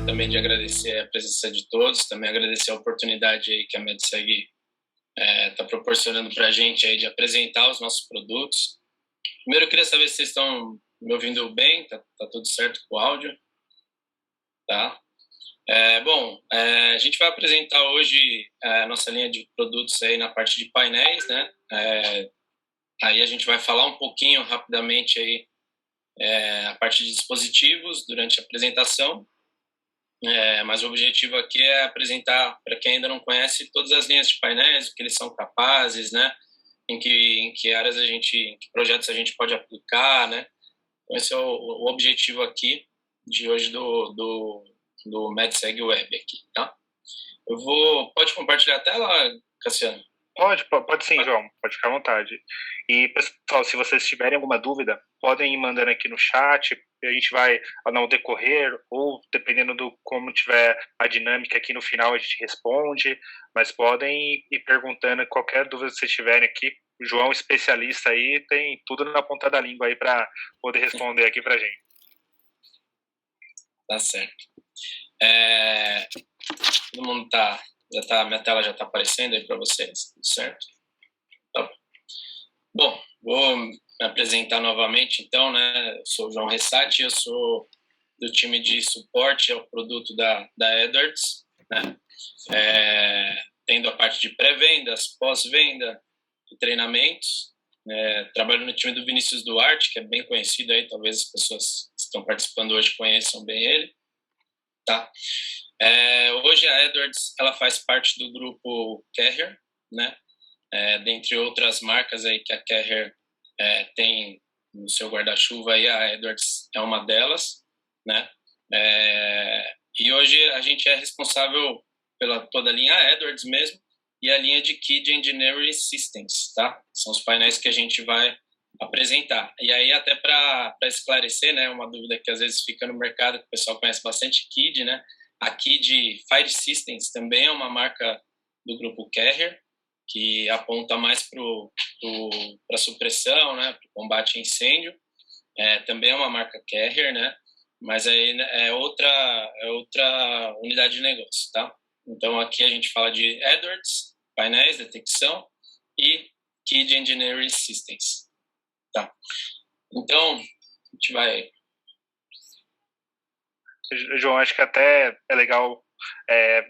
gostaria também de agradecer a presença de todos, também agradecer a oportunidade aí que a MedSeg está proporcionando para a gente aí de apresentar os nossos produtos. Primeiro, eu queria saber se vocês estão me ouvindo bem, tá tudo certo com o áudio? Tá. A gente vai apresentar hoje a nossa linha de produtos aí na parte de painéis, né? Aí a gente vai falar um pouquinho rapidamente aí a parte de dispositivos durante a apresentação, mas o objetivo aqui é apresentar, para quem ainda não conhece, todas as linhas de painéis, o que eles são capazes, né? Em que áreas em que projetos a gente pode aplicar, né? Então esse é o objetivo aqui de hoje do MedSeg Web aqui, tá? Pode compartilhar a tela, Cassiano? Pode sim, João. Pode ficar à vontade. E, pessoal, se vocês tiverem alguma dúvida, podem ir mandando aqui no chat. A gente vai, ao decorrer, ou dependendo do como tiver a dinâmica aqui no final, a gente responde. Mas podem ir perguntando qualquer dúvida que vocês tiverem aqui. O João, especialista aí, tem tudo na ponta da língua aí para poder responder aqui para a gente. Tá certo. Todo mundo minha tela já está aparecendo aí para vocês, certo? Tá. Bom, vou me apresentar novamente, então, né? Eu sou o João Ressati, eu sou do time de suporte ao produto da Edwards, né? Tendo a parte de pré-vendas, pós-venda e treinamentos. Trabalho no time do Vinícius Duarte, que é bem conhecido aí, talvez as pessoas que estão participando hoje conheçam bem ele. Tá? Hoje a Edwards ela faz parte do grupo Carrier, né? Dentre outras marcas aí que a Carrier tem no seu guarda-chuva, aí a Edwards é uma delas, né? E hoje a gente é responsável pela toda a linha Edwards mesmo e a linha de Kid Engineering Systems, tá? São os painéis que a gente vai apresentar. E aí até para esclarecer, né, uma dúvida que às vezes fica no mercado, que o pessoal conhece bastante Kid, né? A Kid Fire Systems também é uma marca do grupo Carrier, que aponta mais para supressão, né, para o combate a incêndio. Também é uma marca Carrier, né? Mas aí é outra unidade de negócio, tá? Então aqui a gente fala de Edwards, painéis, detecção, e Kid Engineering Systems. Tá. Então, a gente vai... João, acho que até é legal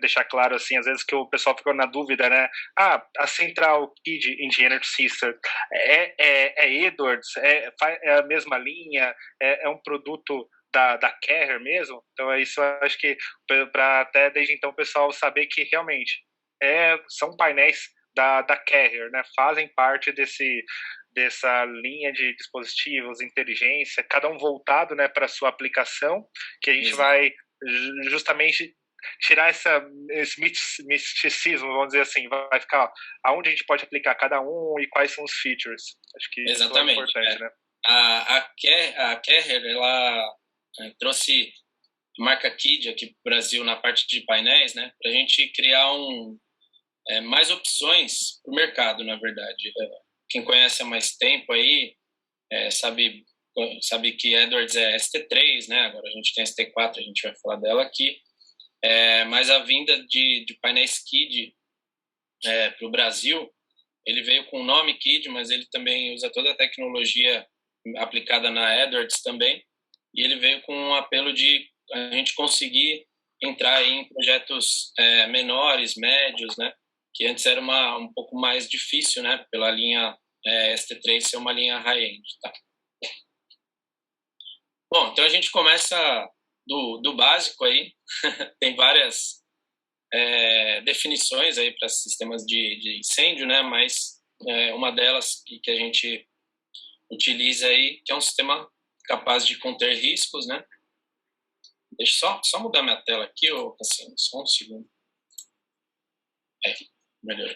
deixar claro, assim, às vezes que o pessoal fica na dúvida, né? A Central Kid Engineering System é Edwards? É a mesma linha? É um produto da Carrier mesmo? Então, é isso, acho que para até desde então o pessoal saber que realmente são painéis da Carrier, né? Fazem parte dessa linha de dispositivos, inteligência, cada um voltado, né, para a sua aplicação, que a gente Exato. vai justamente tirar esse misticismo, vamos dizer assim, vai ficar aonde a gente pode aplicar cada um e quais são os features. Acho que exatamente, isso é importante, né? A Carrier, ela trouxe a marca Kid aqui para o Brasil na parte de painéis, né, para a gente criar mais opções para o mercado, na verdade. Quem conhece há mais tempo aí sabe que Edwards é ST3, né? Agora a gente tem ST4, a gente vai falar dela aqui. Mas a vinda de painéis Kid para o Brasil, ele veio com o nome Kid, mas ele também usa toda a tecnologia aplicada na Edwards também. E ele veio com um apelo de a gente conseguir entrar aí em projetos menores, médios, né? Que antes era um pouco mais difícil, né? Pela linha ST3 ser uma linha high-end, tá? Bom, então a gente começa do básico aí. Tem várias definições aí para sistemas de incêndio, né? Mas uma delas que a gente utiliza aí, que é um sistema capaz de conter riscos, né? Deixa eu só mudar minha tela aqui, assim, só um segundo. Melhor.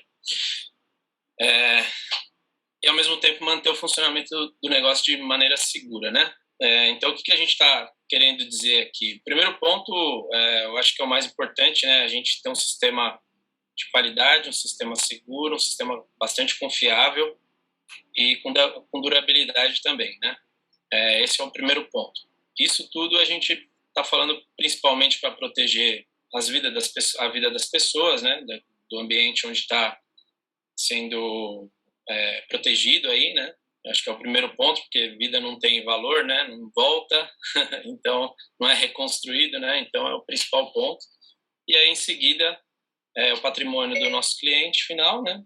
E ao mesmo tempo manter o funcionamento do negócio de maneira segura, né? Então, o que a gente está querendo dizer aqui? Primeiro ponto, eu acho que é o mais importante, né? A gente tem um sistema de qualidade, um sistema seguro, um sistema bastante confiável e com durabilidade também, né? Esse é o primeiro ponto. Isso tudo a gente está falando principalmente para proteger a vida das pessoas, né, do ambiente onde está sendo protegido aí, né? Acho que é o primeiro ponto, porque vida não tem valor, né? Não volta, então não é reconstruído, né? Então é o principal ponto. E aí em seguida o patrimônio do nosso cliente final, né?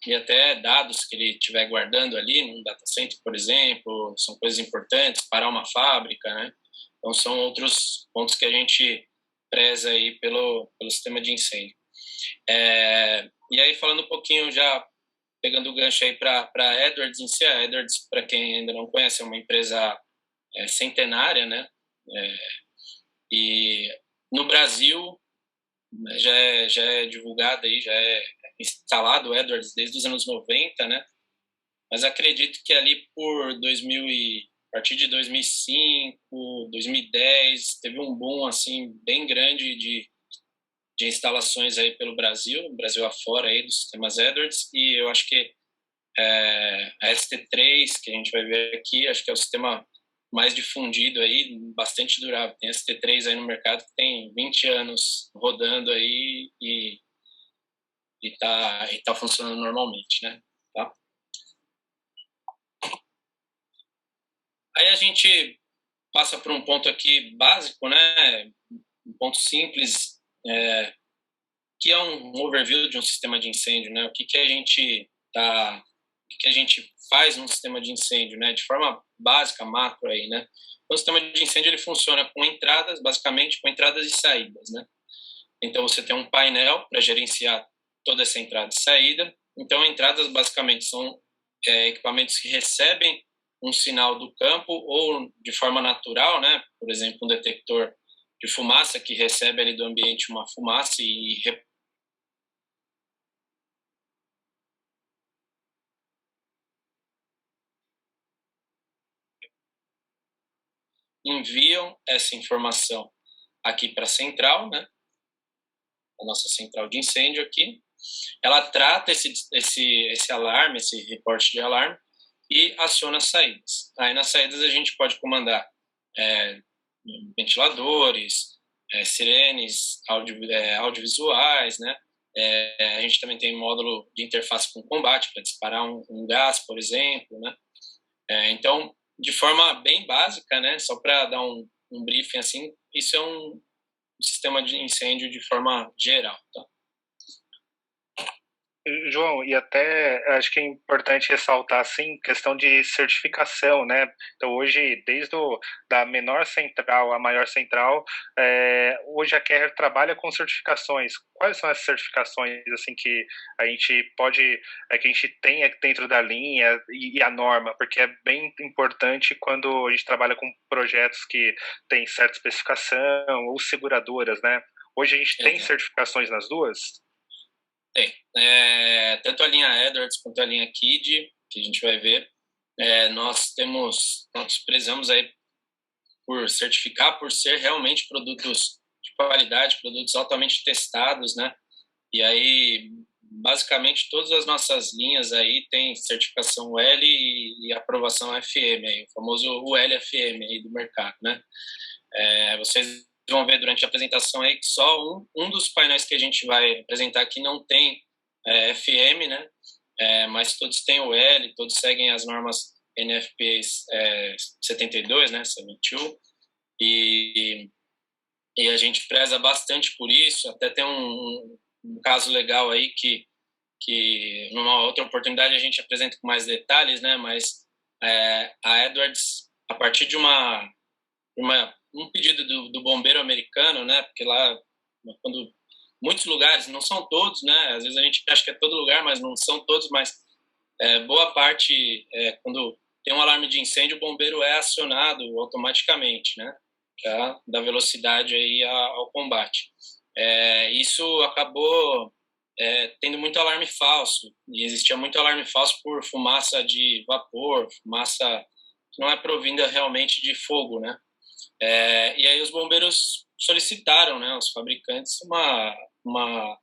E até dados que ele estiver guardando ali num data center, por exemplo, são coisas importantes, parar uma fábrica, né? Então são outros pontos que a gente preza aí pelo sistema de incêndio. E aí falando um pouquinho já, pegando o gancho aí para a Edwards em si, a Edwards, para quem ainda não conhece, é uma empresa centenária, né? E no Brasil já é divulgado aí, já é instalado o Edwards desde os anos 90, né? Mas acredito que ali por a partir de 2005, 2010, teve um boom assim bem grande de instalações aí pelo Brasil afora aí dos sistemas Edwards, e eu acho que a ST3, que a gente vai ver aqui, acho que é o sistema mais difundido aí, bastante durável. Tem ST3 aí no mercado que tem 20 anos rodando aí e tá funcionando normalmente, né? Tá? Aí a gente passa por um ponto aqui básico, né? Um ponto simples, que é um overview de um sistema de incêndio, né? O que a gente faz num sistema de incêndio, né? De forma básica, macro aí, né? Então, o sistema de incêndio ele funciona com entradas, basicamente com entradas e saídas, né? Então você tem um painel para gerenciar toda essa entrada e saída. Então, entradas basicamente são equipamentos que recebem um sinal do campo ou de forma natural, né? Por exemplo, um detector de fumaça que recebe ali do ambiente uma fumaça e enviam essa informação aqui para a central, né? A nossa central de incêndio aqui. Ela trata esse alarme, esse reporte de alarme e aciona as saídas. Aí nas saídas a gente pode comandar ventiladores, sirenes, audiovisuais, né? A gente também tem módulo de interface com combate para disparar um gás, por exemplo, né? Então, de forma bem básica, né? Só para dar um briefing assim, isso é um sistema de incêndio de forma geral, tá? João, e até acho que é importante ressaltar assim questão de certificação, né? Então hoje, da menor central à maior central, hoje a Carrier trabalha com certificações. Quais são essas certificações assim que a gente que a gente tem dentro da linha e a norma? Porque é bem importante quando a gente trabalha com projetos que têm certa especificação ou seguradoras, né? Hoje a gente tem certificações nas duas? Tem. Tanto a linha Edwards quanto a linha KID, que a gente vai ver, nós prezamos aí por certificar, por ser realmente produtos de qualidade, produtos altamente testados, né? E aí, basicamente, todas as nossas linhas aí têm certificação UL e aprovação FM, aí, o famoso UL-FM aí do mercado, né? Vocês vão ver durante a apresentação aí que só um dos painéis que a gente vai apresentar aqui não tem FM, né? Mas todos têm o L, todos seguem as normas NFP 72, né? 72, e a gente preza bastante por isso. Até tem um caso legal aí que numa outra oportunidade a gente apresenta com mais detalhes, né? Mas a Edwards, a partir de um pedido do bombeiro americano, né? Porque lá, quando muitos lugares, não são todos, né? Às vezes a gente acha que é todo lugar, mas não são todos, mas boa parte, quando tem um alarme de incêndio, o bombeiro é acionado automaticamente, né? Pra dar velocidade aí ao combate. Isso acabou tendo muito alarme falso, e existia muito alarme falso por fumaça de vapor, fumaça que não é provinda realmente de fogo, né? E aí os bombeiros solicitaram, né, aos fabricantes uma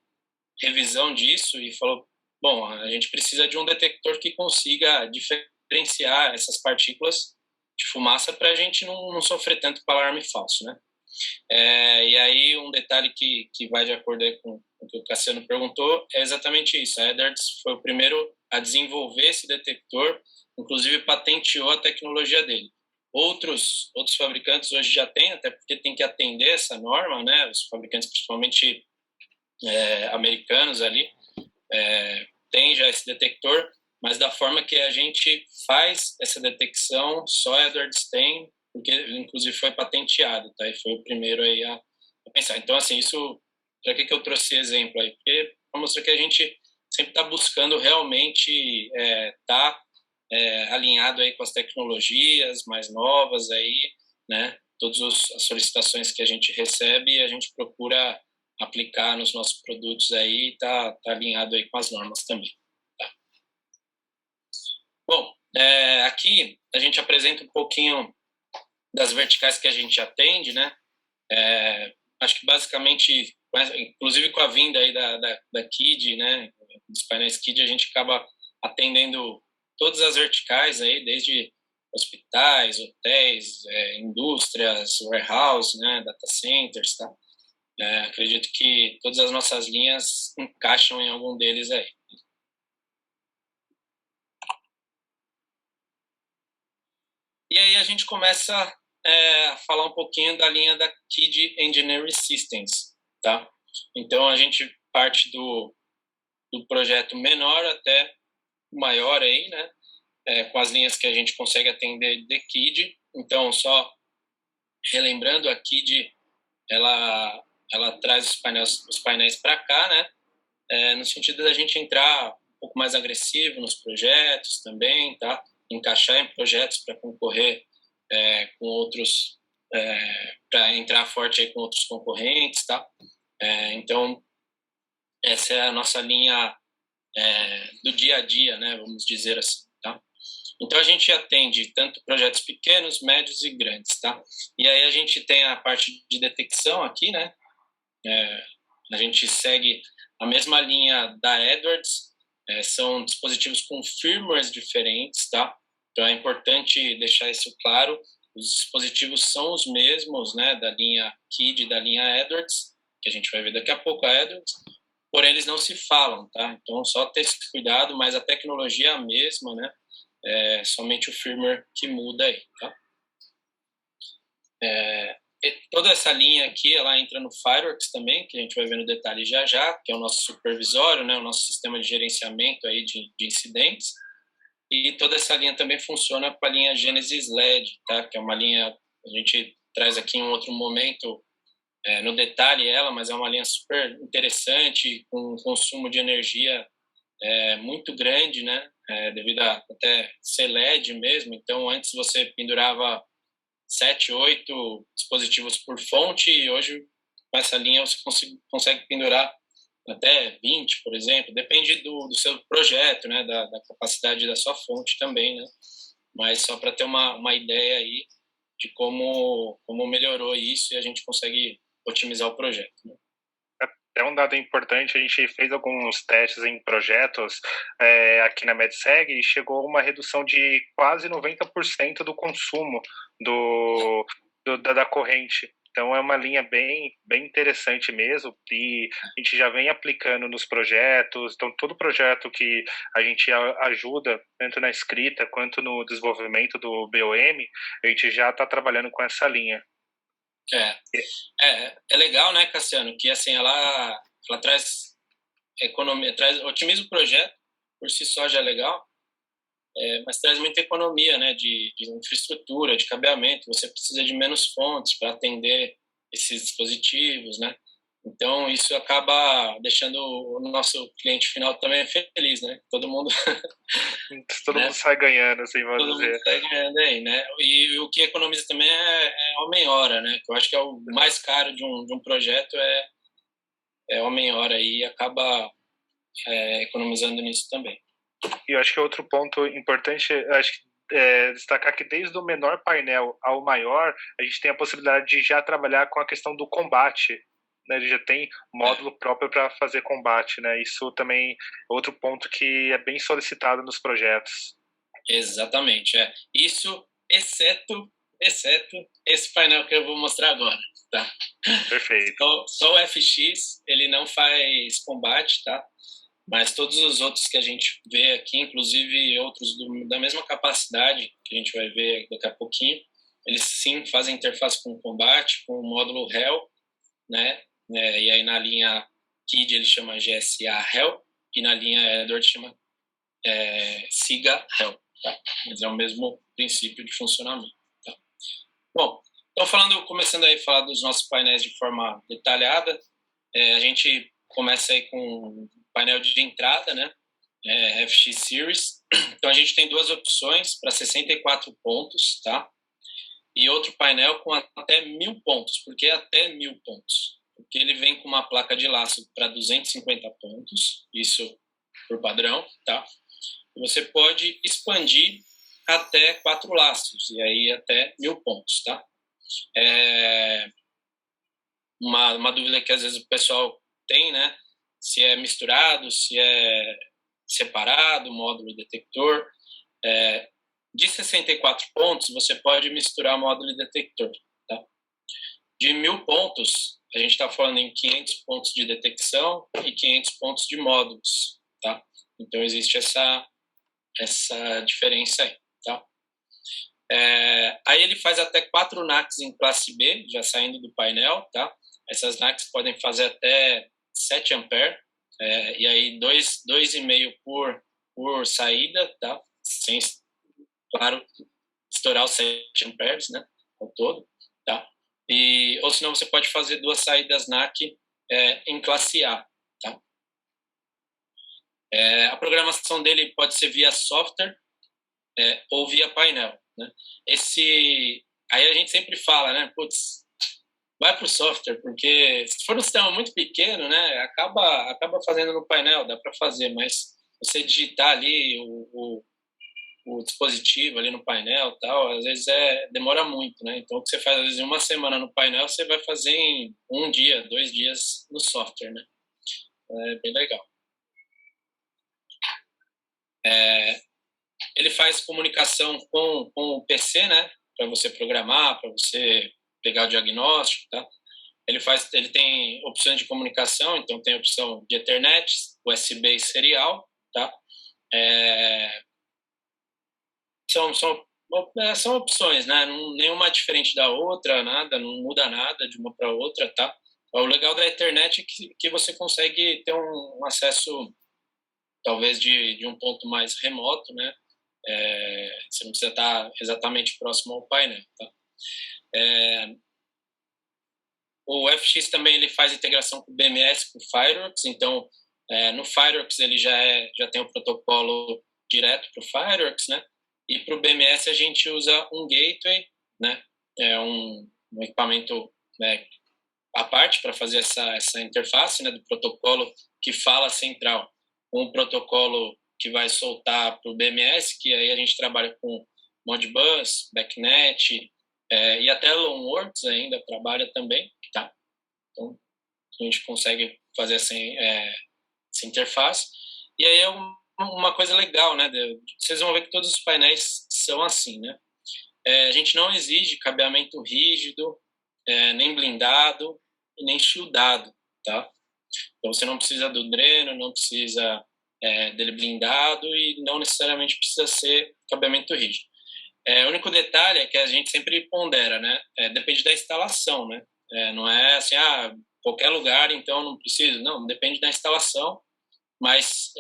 revisão disso e falou, bom, a gente precisa de um detector que consiga diferenciar essas partículas de fumaça para a gente não sofrer tanto com alarme falso, né? E aí um detalhe que vai de acordo aí com o que o Cassiano perguntou é exatamente isso. A Edwards foi o primeiro a desenvolver esse detector, inclusive patenteou a tecnologia dele. Outros fabricantes hoje já têm, até porque tem que atender essa norma, né? Os fabricantes, principalmente americanos ali, têm já esse detector, mas da forma que a gente faz essa detecção, só a Edwards tem, porque inclusive foi patenteado, tá? E foi o primeiro aí a pensar. Então, assim, isso, para que eu trouxe esse exemplo aí? Porque para mostrar que a gente sempre está buscando realmente alinhado aí com as tecnologias mais novas aí, né? Todas as solicitações que a gente recebe, a gente procura aplicar nos nossos produtos aí, tá alinhado aí com as normas também. Tá? Bom, aqui a gente apresenta um pouquinho das verticais que a gente atende, né? Acho que basicamente, inclusive com a vinda aí da KID, né? Dos painéis KID, a gente acaba atendendo todas as verticais aí, desde hospitais, hotéis, indústrias, warehouse, né? Data centers, tá? Acredito que todas as nossas linhas encaixam em algum deles aí. E aí a gente começa a falar um pouquinho da linha da KID Engineering Systems, tá? Então a gente parte do projeto menor até o maior aí, né? Com as linhas que a gente consegue atender de KID. Então, só relembrando, a KID ela traz os painéis para cá, né? No sentido da gente entrar um pouco mais agressivo nos projetos também, tá? Encaixar em projetos para concorrer com outros, para entrar forte aí com outros concorrentes, tá? Então, essa é a nossa linha do dia a dia, né? Vamos dizer assim, tá? Então, a gente atende tanto projetos pequenos, médios e grandes, tá? E aí a gente tem a parte de detecção aqui, né? A gente segue a mesma linha da Edwards, são dispositivos com firmwares diferentes, tá? Então é importante deixar isso claro. Os dispositivos são os mesmos, né, da linha KID e da linha Edwards, que a gente vai ver daqui a pouco a Edwards, porém eles não se falam, tá? Então só ter esse cuidado, mas a tecnologia é a mesma, né? Somente o firmware que muda aí, tá? Toda essa linha aqui, ela entra no Fireworks também, que a gente vai ver no detalhe já, que é o nosso supervisório, né, o nosso sistema de gerenciamento aí de incidentes. E toda essa linha também funciona com a linha Genesis LED, tá? Que é uma linha, a gente traz aqui em um outro momento no detalhe ela, mas é uma linha super interessante, com um consumo de energia muito grande, né? Devido a até ser LED mesmo. Então, antes você pendurava 7, 8 dispositivos por fonte, e hoje com essa linha você consegue pendurar até 20, por exemplo, depende do seu projeto, né, da capacidade da sua fonte também, né, mas só para ter uma ideia aí de como melhorou isso e a gente consegue otimizar o projeto, né? É um dado importante, a gente fez alguns testes em projetos aqui na MedSeg e chegou a uma redução de quase 90% do consumo da corrente. Então é uma linha bem interessante mesmo e a gente já vem aplicando nos projetos. Então todo projeto que a gente ajuda, tanto na escrita quanto no desenvolvimento do BOM, a gente já está trabalhando com essa linha. É legal, né, Cassiano, que assim ela traz economia, otimiza o projeto, por si só já é legal, mas traz muita economia, né, de infraestrutura, de cabeamento. Você precisa de menos fontes para atender esses dispositivos, né? Então isso acaba deixando o nosso cliente final também feliz, né? Todo mundo todo mundo sai ganhando, assim, vamos todo dizer. mundo sai ganhando aí, né? E o que economiza também é homem-hora, né? Que eu acho que é o mais caro de um projeto é homem-hora aí, e acaba economizando nisso também. E eu acho que outro ponto importante, acho que destacar que desde o menor painel ao maior, a gente tem a possibilidade de já trabalhar com a questão do combate, né? Ele já tem módulo próprio para fazer combate, né? Isso também é outro ponto que é bem solicitado nos projetos. Exatamente, Isso exceto esse painel que eu vou mostrar agora, tá? Perfeito. Só o FX, ele não faz combate, tá? Mas todos os outros que a gente vê aqui, inclusive outros da mesma capacidade, que a gente vai ver daqui a pouquinho, eles sim fazem interface com combate, com o módulo HEL, né? E aí na linha KID ele chama GSA HEL, e na linha Edward chama SIGA HEL, tá? Mas é o mesmo princípio de funcionamento, tá? Bom, então começando aí a falar dos nossos painéis de forma detalhada, a gente começa aí com o painel de entrada, né? FX Series. Então a gente tem duas opções para 64 pontos, tá? E outro painel com até 1.000 pontos. Por que até 1.000 pontos? Porque ele vem com uma placa de laço para 250 pontos, isso por padrão, tá? E você pode expandir até 4 laços, e aí até 1.000 pontos, tá? Uma dúvida que às vezes o pessoal tem, né? Se é misturado, se é separado, módulo e detector. De 64 pontos, você pode misturar módulo e detector, tá? De 1.000 pontos, a gente está falando em 500 pontos de detecção e 500 pontos de módulos, tá? Então, existe essa diferença aí, tá? Aí ele faz até 4 NACs em classe B, já saindo do painel, tá? Essas NACs podem fazer até 7 ampere, e aí 2,5 por saída, tá? Sem, claro, estourar os 7 amperes, né? Ao todo, tá? Ou senão você pode fazer 2 saídas NAC em classe A, tá? A programação dele pode ser via software ou via painel, né? Aí a gente sempre fala, né? Putz, vai para o software, porque se for um sistema muito pequeno, né? Acaba fazendo no painel, dá para fazer, mas você digitar ali o dispositivo ali no painel tal, às vezes demora muito, né? Então, o que você faz, às vezes, em uma semana no painel, você vai fazer em 1 dia, 2 dias no software, né? É bem legal. Ele faz comunicação com o PC, né? Para você programar, para você pegar o diagnóstico, tá? Ele tem opções de comunicação, então tem opção de Ethernet, USB e serial, tá? São opções, né? Nenhuma diferente da outra, nada, não muda nada de uma para outra, tá? O legal da internet é que você consegue ter um acesso, talvez, de um ponto mais remoto, né? Você não precisa estar exatamente próximo ao painel, tá? O FX também ele faz integração com o BMS, com o Fireworks, então no Fireworks ele já tem o protocolo direto para o Fireworks, né? E para o BMS a gente usa um gateway, né? Um equipamento, né, à parte para fazer essa interface, né, do protocolo que fala central com o protocolo que vai soltar para o BMS, que aí a gente trabalha com Modbus, BACnet e até Loanworks ainda trabalha também, tá? Então a gente consegue fazer essa interface. E aí uma coisa legal, né? Vocês vão ver que todos os painéis são assim, né? A gente não exige cabeamento rígido, nem blindado e nem shieldado, tá? Então você não precisa do dreno, não precisa dele blindado e não necessariamente precisa ser cabeamento rígido. O único detalhe é que a gente sempre pondera, né? Depende da instalação, né? Não é assim, qualquer lugar, então não precisa. Não, depende da instalação, mas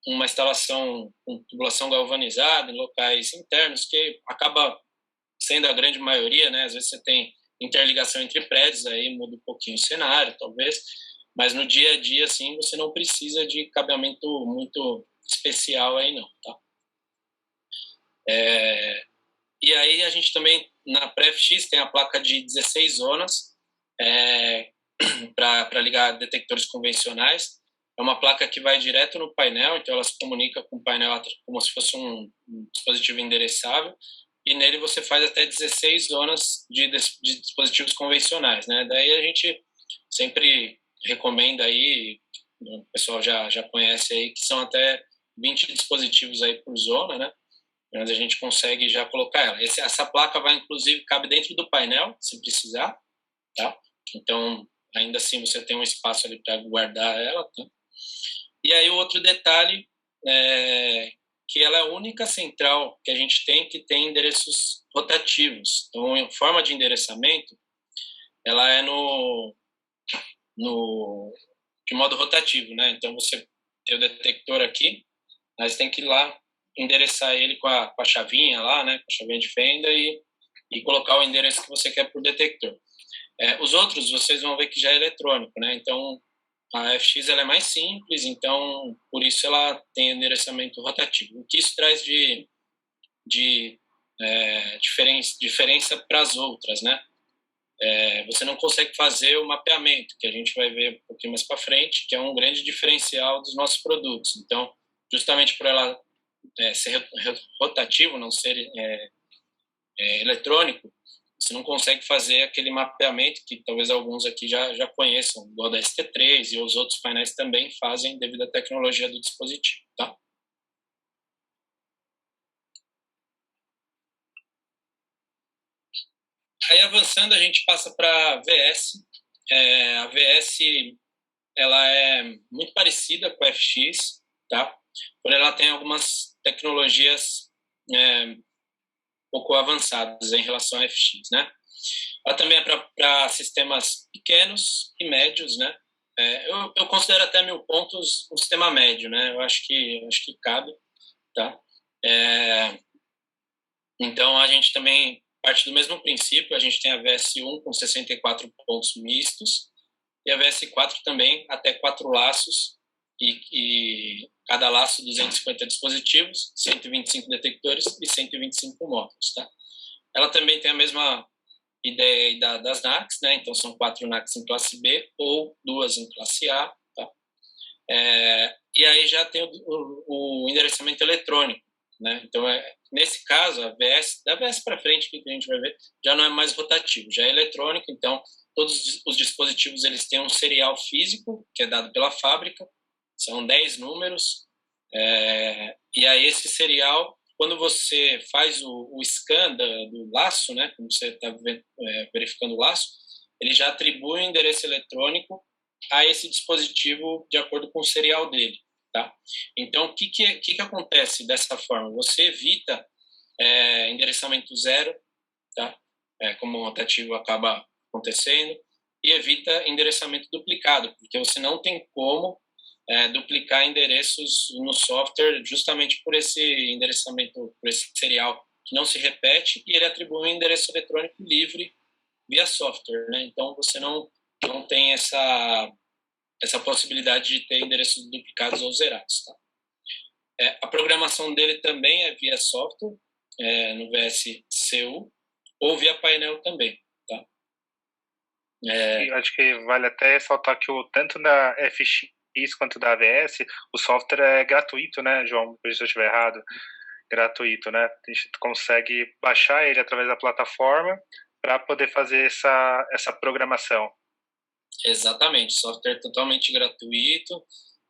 uma instalação com tubulação galvanizada em locais internos, que acaba sendo a grande maioria, né? Às vezes você tem interligação entre prédios, aí muda um pouquinho o cenário, talvez, mas no dia a dia, assim, você não precisa de cabeamento muito especial aí não, tá? E aí a gente também, na pré-FX, tem a placa de 16 zonas para ligar detectores convencionais. É uma placa que vai direto no painel, então ela se comunica com o painel como se fosse um dispositivo endereçável, e nele você faz até 16 zonas de dispositivos convencionais, né? Daí a gente sempre recomenda aí, o pessoal já conhece aí, que são até 20 dispositivos aí por zona, né? mas a gente consegue já colocar ela. Essa placa vai, inclusive, cabe dentro do painel, se precisar, tá? Então, ainda assim, você tem um espaço ali para guardar ela, tá? E aí, o outro detalhe é que ela é a única central que a gente tem que tem endereços rotativos. Então, em forma de endereçamento, ela é de modo rotativo, né? Então, você tem o detector aqui, mas tem que ir lá endereçar ele com a chavinha lá, né? Com a chavinha de fenda e colocar o endereço que você quer por detector. Os outros, vocês vão ver que já é eletrônico, né? Então, a FX ela é mais simples, então, por isso ela tem endereçamento rotativo. O que isso traz de diferença para as outras, né? Você não consegue fazer o mapeamento, que a gente vai ver um pouquinho mais para frente, que é um grande diferencial dos nossos produtos. Então, justamente por ela ser rotativo, não ser eletrônico, você não consegue fazer aquele mapeamento que talvez alguns aqui já conheçam, igual da ST3 e os outros painéis também fazem devido à tecnologia do dispositivo, tá? Aí avançando, a gente passa para a VS. A VS ela é muito parecida com a FX, tá? Porém, ela tem algumas tecnologias um pouco avançadas em relação à FX, né? Ela também é para sistemas pequenos e médios, né? Eu considero até 1000 pontos um sistema médio, né? Eu acho que cabe, tá? Então, a gente também parte do mesmo princípio. A gente tem a VS1 com 64 pontos mistos e a VS4 também até 4 laços e cada laço 250 dispositivos, 125 detectores e 125 módulos, tá? Ela também tem a mesma ideia das NACs, né? Então, são 4 NACs em classe B ou 2 em classe A, tá? E aí já tem o endereçamento eletrônico, né? Então, nesse caso, da VS para frente, que a gente vai ver, já não é mais rotativo, já é eletrônico. Então, todos os dispositivos eles têm um serial físico, que é dado pela fábrica, são 10 números, e aí esse serial, quando você faz o scan do laço, né, como você está verificando o laço, ele já atribui um endereço eletrônico a esse dispositivo de acordo com o serial dele, tá? Então, o que acontece dessa forma? Você evita endereçamento zero, tá? Como o rotativo acaba acontecendo, e evita endereçamento duplicado, porque você não tem como duplicar endereços no software justamente por esse endereçamento, por esse serial que não se repete, e ele atribui um endereço eletrônico livre via software, né? Então, você não tem essa possibilidade de ter endereços duplicados ou zerados, tá? A programação dele também é via software, no VSCU, ou via painel também, tá? Eu acho que vale até ressaltar que tanto da FX quanto da AVS, o software é gratuito, né, João? Se eu estiver errado, gratuito, né? A gente consegue baixar ele através da plataforma para poder fazer essa programação. Exatamente, software totalmente gratuito,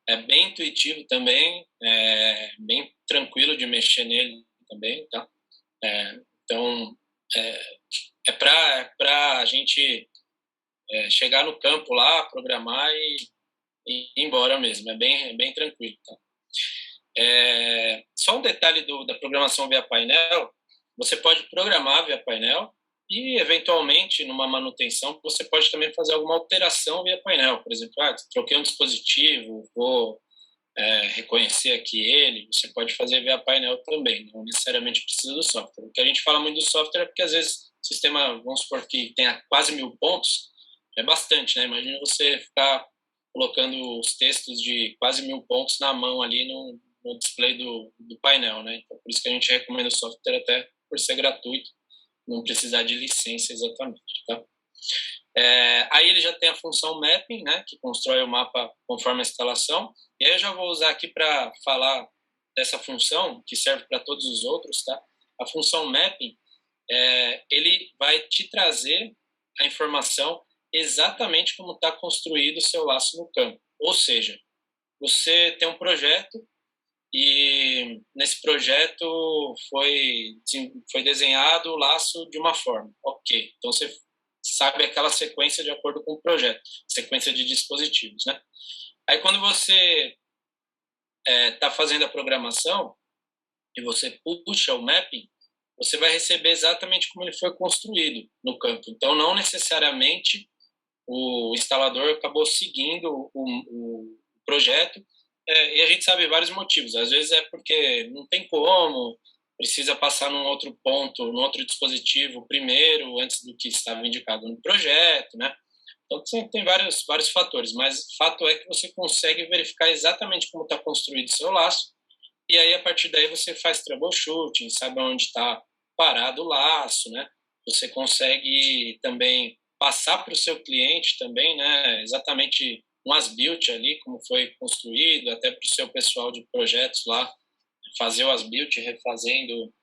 é bem intuitivo também, bem tranquilo de mexer nele também, tá? Então, é para a gente chegar no campo lá, programar e ir embora mesmo, é bem tranquilo, tá? Só um detalhe da programação via painel: você pode programar via painel e, eventualmente, numa manutenção, você pode também fazer alguma alteração via painel. Por exemplo, troquei um dispositivo, vou reconhecer aqui ele, você pode fazer via painel também, não necessariamente precisa do software. O que a gente fala muito do software é porque, às vezes, o sistema, vamos supor que tenha quase 1000 pontos, é bastante, né? Imagina você ficar colocando os textos de quase 1000 pontos na mão ali no display do painel, né? Então, por isso que a gente recomenda o software até por ser gratuito, não precisar de licença exatamente, tá? Aí ele já tem a função mapping, né, que constrói o mapa conforme a instalação. E aí eu já vou usar aqui para falar dessa função, que serve para todos os outros, tá? A função mapping, ele vai te trazer a informação exatamente como está construído o seu laço no campo. Ou seja, você tem um projeto e nesse projeto foi desenhado o laço de uma forma. Ok, então você sabe aquela sequência de acordo com o projeto, sequência de dispositivos, né? Aí quando você está fazendo a programação e você puxa o mapping, você vai receber exatamente como ele foi construído no campo. Então, não necessariamente o instalador acabou seguindo o projeto, e a gente sabe vários motivos. Às vezes é porque não tem como, precisa passar num outro ponto, num outro dispositivo primeiro, antes do que estava indicado no projeto, né? Então, tem vários fatores, mas o fato é que você consegue verificar exatamente como está construído o seu laço, e aí, a partir daí, você faz troubleshooting, sabe onde está parado o laço, né? Você consegue também passar para o seu cliente também, né? Exatamente um as-built ali, como foi construído, até para o seu pessoal de projetos lá, fazer o as-built refazendo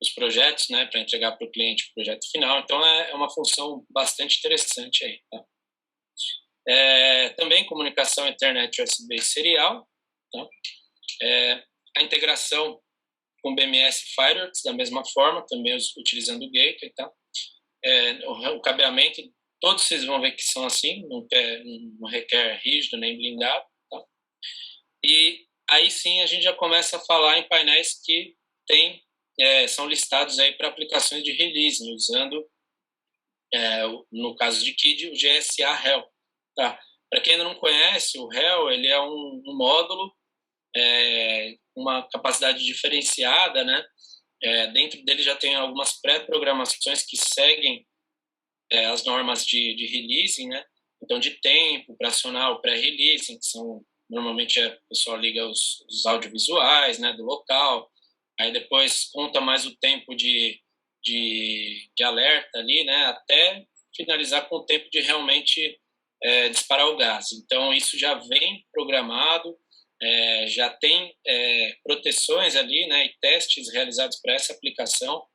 os projetos, né? Para entregar para o cliente o projeto final. Então, é uma função bastante interessante aí, tá? Também comunicação internet USB serial, tá? A integração com BMS Fireworks, da mesma forma, também utilizando o gateway, tá? O cabeamento, todos vocês vão ver que são assim, não requer rígido nem blindado, tá? E aí sim a gente já começa a falar em painéis que são listados aí para aplicações de release, usando, no caso de KID, o GSA Hell, tá? Para quem ainda não conhece, o Hell ele é um módulo, uma capacidade diferenciada, né? Dentro dele já tem algumas pré-programações que seguem as normas de releasing, né? Então, de tempo para acionar o pré-releasing, que são, normalmente o pessoal liga os audiovisuais, né, do local, aí depois conta mais o tempo de alerta ali, né, até finalizar com o tempo de realmente disparar o gás. Então, isso já vem programado, já tem proteções ali, né, e testes realizados para essa aplicação.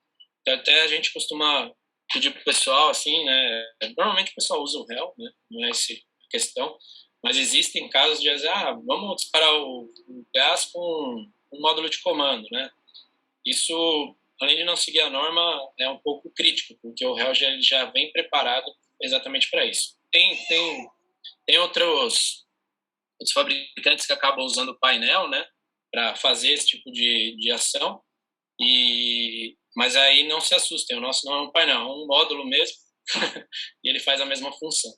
Então, até a gente costuma pedir para o pessoal, assim, né, normalmente o pessoal usa o réu, né, não é essa a questão, mas existem casos de dizer, vamos disparar o gás com um módulo de comando, né. Isso, além de não seguir a norma, é um pouco crítico, porque o réu já vem preparado exatamente para isso. Tem outros fabricantes que acabam usando o painel, né, para fazer esse tipo de ação, mas aí não se assustem, o nosso não é um painel, é um módulo mesmo, e ele faz a mesma função.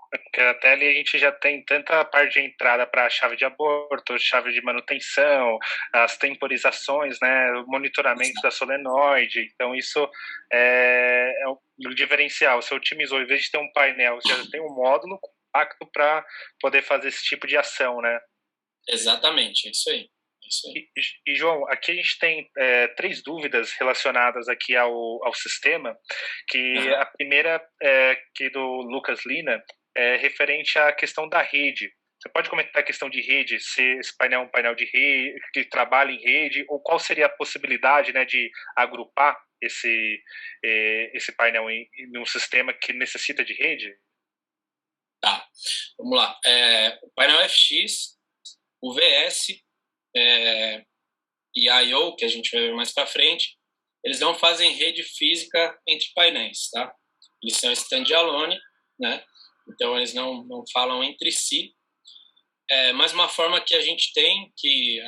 Porque até ali a gente já tem tanta parte de entrada para chave de aborto, chave de manutenção, as temporizações, né, o monitoramento da solenoide. Então, isso é um diferencial. Você otimizou, em vez de ter um painel, você já tem um módulo compacto para poder fazer esse tipo de ação, né? Exatamente, é isso aí. E, João, aqui a gente tem 3 dúvidas relacionadas aqui ao sistema, que a primeira é que do Lucas Lina é referente à questão da rede. Você pode comentar a questão de rede, se esse painel é um painel de rede, que trabalha em rede, ou qual seria a possibilidade, né, de agrupar esse painel em um sistema que necessita de rede? Tá, vamos lá. O painel FX, o VS e a I/O, que a gente vai ver mais para frente, eles não fazem rede física entre painéis, tá? Eles são standalone, né? Então, eles não falam entre si. Mas uma forma que a gente tem, que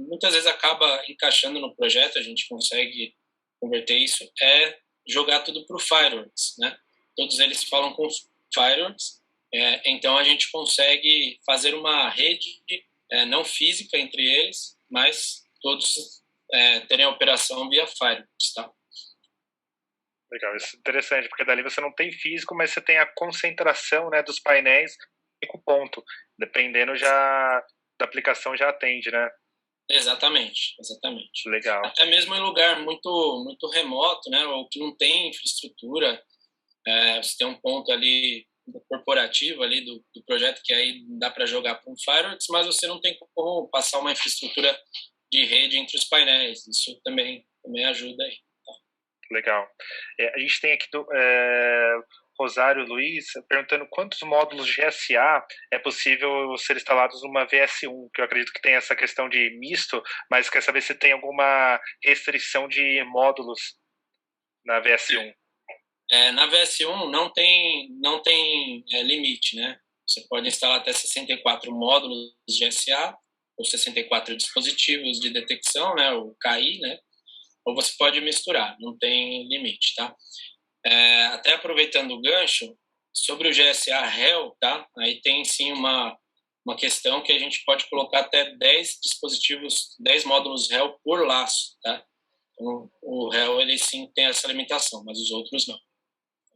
muitas vezes acaba encaixando no projeto, a gente consegue converter isso, é jogar tudo para o Fireworks, né? Todos eles falam com Fireworks, então a gente consegue fazer uma rede não física entre eles, mas todos terem a operação via Fireworks, tá? Legal, isso é interessante, porque dali você não tem físico, mas você tem a concentração, né, dos painéis e com ponto. Dependendo da aplicação já atende, né? Exatamente. Legal. Até mesmo em lugar muito, muito remoto, né, ou que não tem infraestrutura, você tem um ponto ali corporativo ali do projeto que aí dá para jogar com Fireworks, mas você não tem como passar uma infraestrutura de rede entre os painéis. Isso também ajuda aí. Legal. A gente tem aqui Rosário Luiz perguntando quantos módulos GSA é possível ser instalados numa VS1, que eu acredito que tem essa questão de misto, mas quer saber se tem alguma restrição de módulos na VS1. Na VS1 não tem limite, né? Você pode instalar até 64 módulos GSA ou 64 dispositivos de detecção, né? O KI, né? Ou você pode misturar, não tem limite, tá? Até aproveitando o gancho, sobre o GSA Hell, tá? Aí tem sim uma questão que a gente pode colocar até 10 dispositivos, 10 módulos Hell por laço, tá? Então, o Hell, ele sim tem essa limitação, mas os outros não.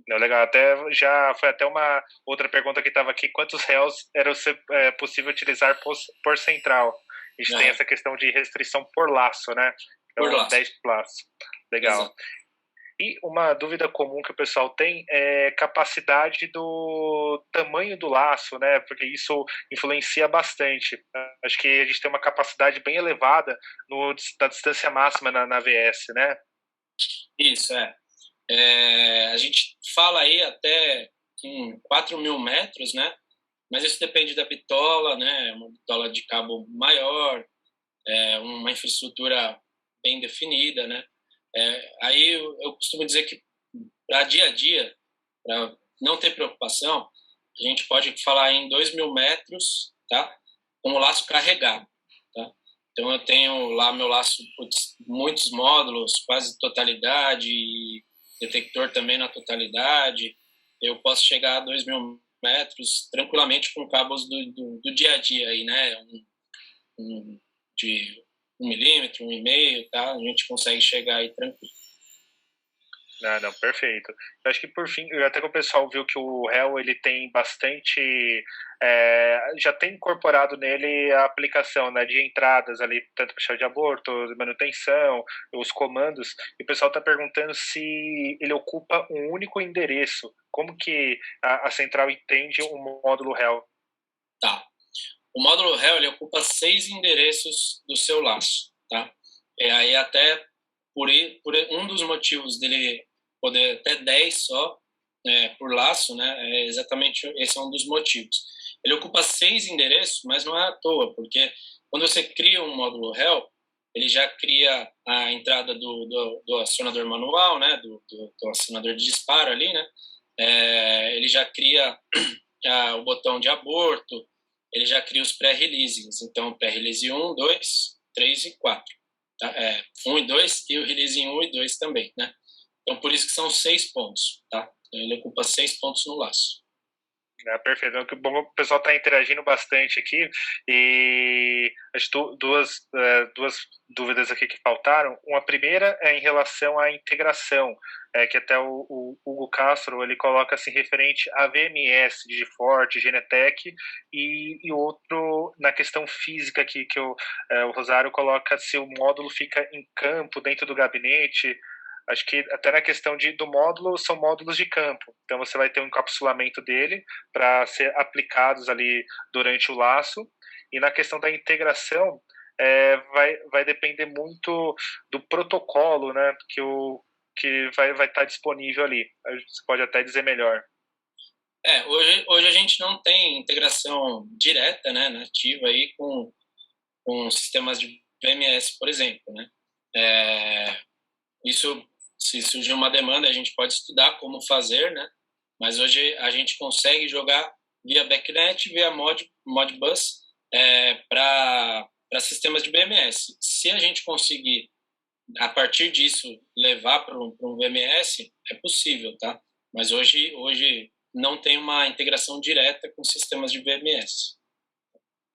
Não, legal, até já foi até uma outra pergunta que estava aqui, quantos réus era possível utilizar por central? A gente tem essa questão de restrição por laço, né? Então, por laço. 10 por laço. Legal. Exato. E uma dúvida comum que o pessoal tem é capacidade do tamanho do laço, né? Porque isso influencia bastante. Acho que a gente tem uma capacidade bem elevada da distância máxima na VS, né? Isso, a gente fala aí até 4.000 metros, né? Mas isso depende da bitola, né? Uma bitola de cabo maior, uma infraestrutura bem definida, né? Aí eu costumo dizer que para dia a dia, para não ter preocupação, a gente pode falar em 2.000 metros, tá? Com o laço carregado, tá? Então eu tenho lá meu laço, muitos módulos, quase totalidade, detector também na totalidade. Eu posso chegar a 2.000 metros tranquilamente com cabos do dia a dia aí, né? De 1 milímetro, 1,5, tá? A gente consegue chegar aí tranquilo. Não, perfeito. Eu acho que por fim, até que o pessoal viu que o Hell ele tem bastante, já tem incorporado nele a aplicação, né, de entradas ali, tanto para chave de aborto, manutenção, os comandos, e o pessoal está perguntando se ele ocupa um único endereço. Como que a central entende um módulo Hell? Tá. O módulo Hell ele ocupa 6 endereços do seu laço, tá? Aí até por um dos motivos dele poder até 10 só por laço, né? Exatamente esse é um dos motivos. Ele ocupa 6 endereços, mas não é à toa, porque quando você cria um módulo Hell, ele já cria a entrada do acionador manual, né? Do acionador de disparo ali, né? Ele já cria o botão de aborto, ele já cria os pré-releases. Então, pré-release 1, 2, 3 e 4. Tá? 1 e 2 e o release 1 e 2 também, né? Então, por isso que são 6 pontos, tá? Ele ocupa 6 pontos no laço. Perfeito. O pessoal está interagindo bastante aqui e acho duas dúvidas aqui que faltaram. Uma primeira é em relação à integração, que até o Hugo Castro ele coloca assim referente a VMS, Digiforte, Genetec e outro na questão física aqui que o Rosário coloca se o módulo fica em campo dentro do gabinete. Acho que até na questão do módulo, são módulos de campo. Então você vai ter um encapsulamento dele para ser aplicados ali durante o laço. E na questão da integração, vai depender muito do protocolo, né, que vai estar disponível ali. Você pode até dizer melhor. Hoje a gente não tem integração direta, né, nativa aí com sistemas de VMS, por exemplo, né? Isso, se surgir uma demanda, a gente pode estudar como fazer, né? Mas hoje a gente consegue jogar via backnet, via Modbus para sistemas de VMS. Se a gente conseguir, a partir disso, levar para um VMS, é possível, tá? Mas hoje não tem uma integração direta com sistemas de VMS.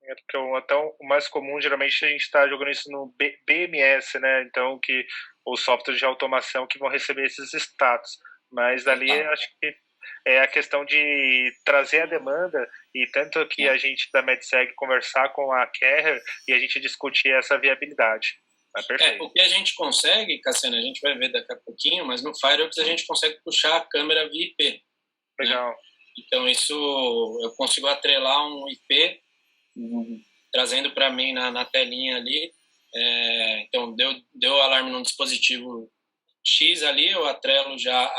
Então, o mais comum, geralmente, a gente está jogando isso no BMS, né? Então, que os softwares de automação que vão receber esses status. Mas dali, acho que é a questão de trazer a demanda e tanto que a gente da MedSeg conversar com a Carrier e a gente discutir essa viabilidade. O que a gente consegue, Cassiano, a gente vai ver daqui a pouquinho, mas no Fireworks a gente consegue puxar a câmera via IP. Legal. Né? Então, isso eu consigo atrelar um IP trazendo para mim na telinha ali. Então, deu alarme num dispositivo X ali, eu atrelo já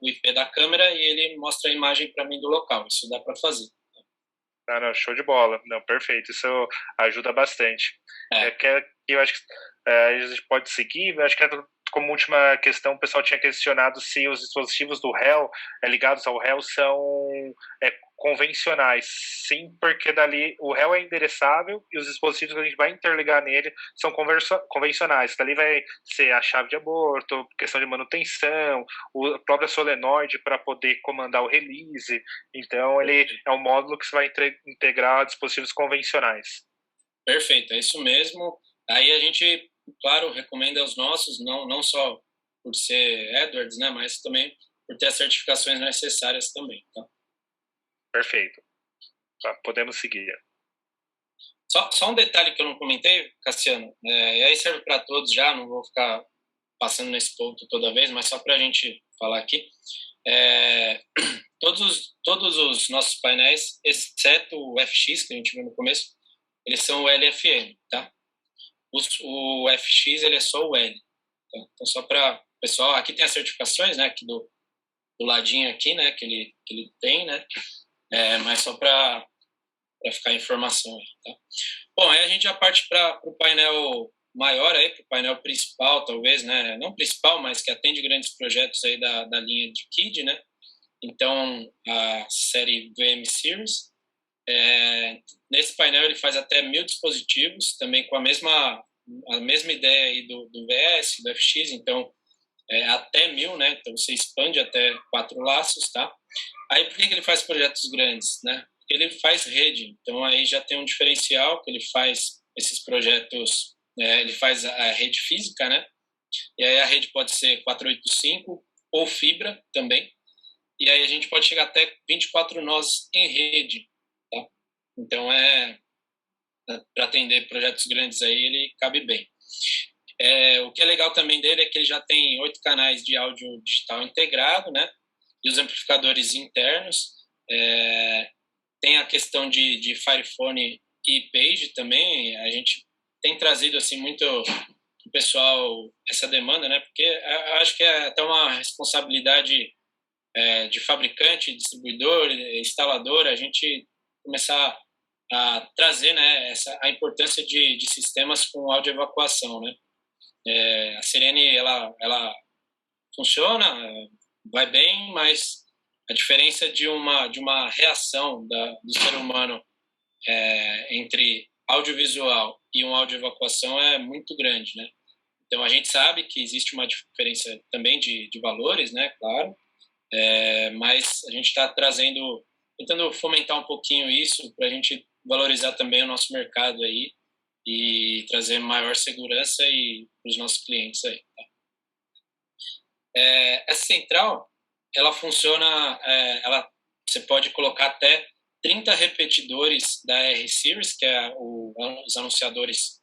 o IP da câmera e ele mostra a imagem para mim do local. Isso dá para fazer. Ah, não, show de bola. Não, perfeito. Isso ajuda bastante. É, Eu acho que a gente pode seguir. Eu acho que como última questão, o pessoal tinha questionado se os dispositivos do réu, ligados ao réu, são convencionais. Sim, porque dali o réu é endereçável e os dispositivos que a gente vai interligar nele são convencionais. Dali vai ser a chave de aborto, questão de manutenção, a própria solenoide para poder comandar o release. Então, ele é um módulo que você vai integrar dispositivos convencionais. perfeito, é isso mesmo. Aí a gente, claro, recomenda os nossos, não só por ser Edwards, né, mas também por ter as certificações necessárias também. Tá? Perfeito. Tá, podemos seguir. Só um detalhe que eu não comentei, Cassiano, e aí serve para todos já, não vou ficar passando nesse ponto toda vez, mas só para a gente falar aqui. Todos os nossos painéis, exceto o FX, que a gente viu no começo, eles são o LFM, tá? O FX, ele é só o L. Tá? Então, só para pessoal, aqui tem as certificações, né, aqui do ladinho aqui, né, que ele tem, né, mas só para ficar a informação aí, tá? Bom, aí a gente já parte para o painel maior aí, para o painel principal, talvez, né, não principal, mas que atende grandes projetos aí da linha de KID, né, então a série VM Series. Nesse painel ele faz até 1000 dispositivos, também com a mesma ideia aí do VS, do FX, então até 1000, né? Então você expande até 4 laços, tá? Aí por que ele faz projetos grandes, né? Ele faz rede, então aí já tem um diferencial que ele faz esses projetos, ele faz a rede física, né? E aí a rede pode ser 485 ou fibra também, e aí a gente pode chegar até 24 nós em rede, tá? Então para atender projetos grandes aí ele cabe bem. O que é legal também dele é que ele já tem 8 canais de áudio digital integrado, né? E os amplificadores internos. Tem a questão de Firephone e Page também. A gente tem trazido assim muito o pessoal essa demanda, né? Porque eu acho que é até uma responsabilidade de fabricante, distribuidor, instalador, a gente começar a trazer, né, a importância de sistemas com áudio evacuação, né? A Sirene, ela funciona, vai bem, mas a diferença de uma reação do ser humano entre audiovisual e um áudio evacuação é muito grande, né? Então a gente sabe que existe uma diferença também de valores, né? Claro, mas a gente está tentando fomentar um pouquinho isso para a gente valorizar também o nosso mercado aí e trazer maior segurança para os nossos clientes aí. Tá? Essa central, ela funciona, você pode colocar até 30 repetidores da R-Series, que é os anunciadores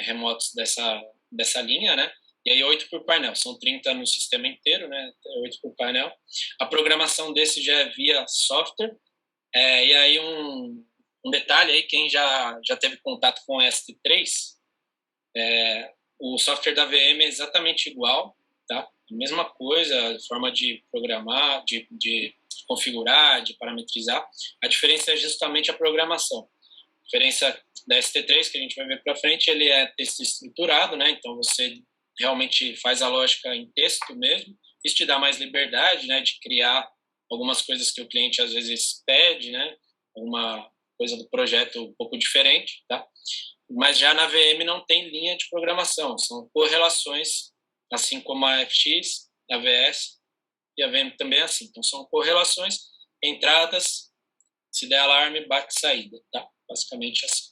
remotos dessa linha, né? E aí 8 por painel, são 30 no sistema inteiro, né? 8 por painel. A programação desse já é via software, e aí um detalhe aí, quem já teve contato com o ST3, o software da VM é exatamente igual, tá? A mesma coisa, forma de programar, de configurar, de parametrizar. A diferença é justamente a programação. A diferença da ST3, que a gente vai ver para frente, ele é texto estruturado, né? Então você realmente faz a lógica em texto mesmo. Isso te dá mais liberdade, né, de criar algumas coisas que o cliente às vezes pede, né? Uma coisa do projeto um pouco diferente, tá? Mas já na VM não tem linha de programação, são correlações, assim como a FX, a VS e a VM também é assim. Então são correlações, entradas, se der alarme, bate saída, tá? Basicamente assim.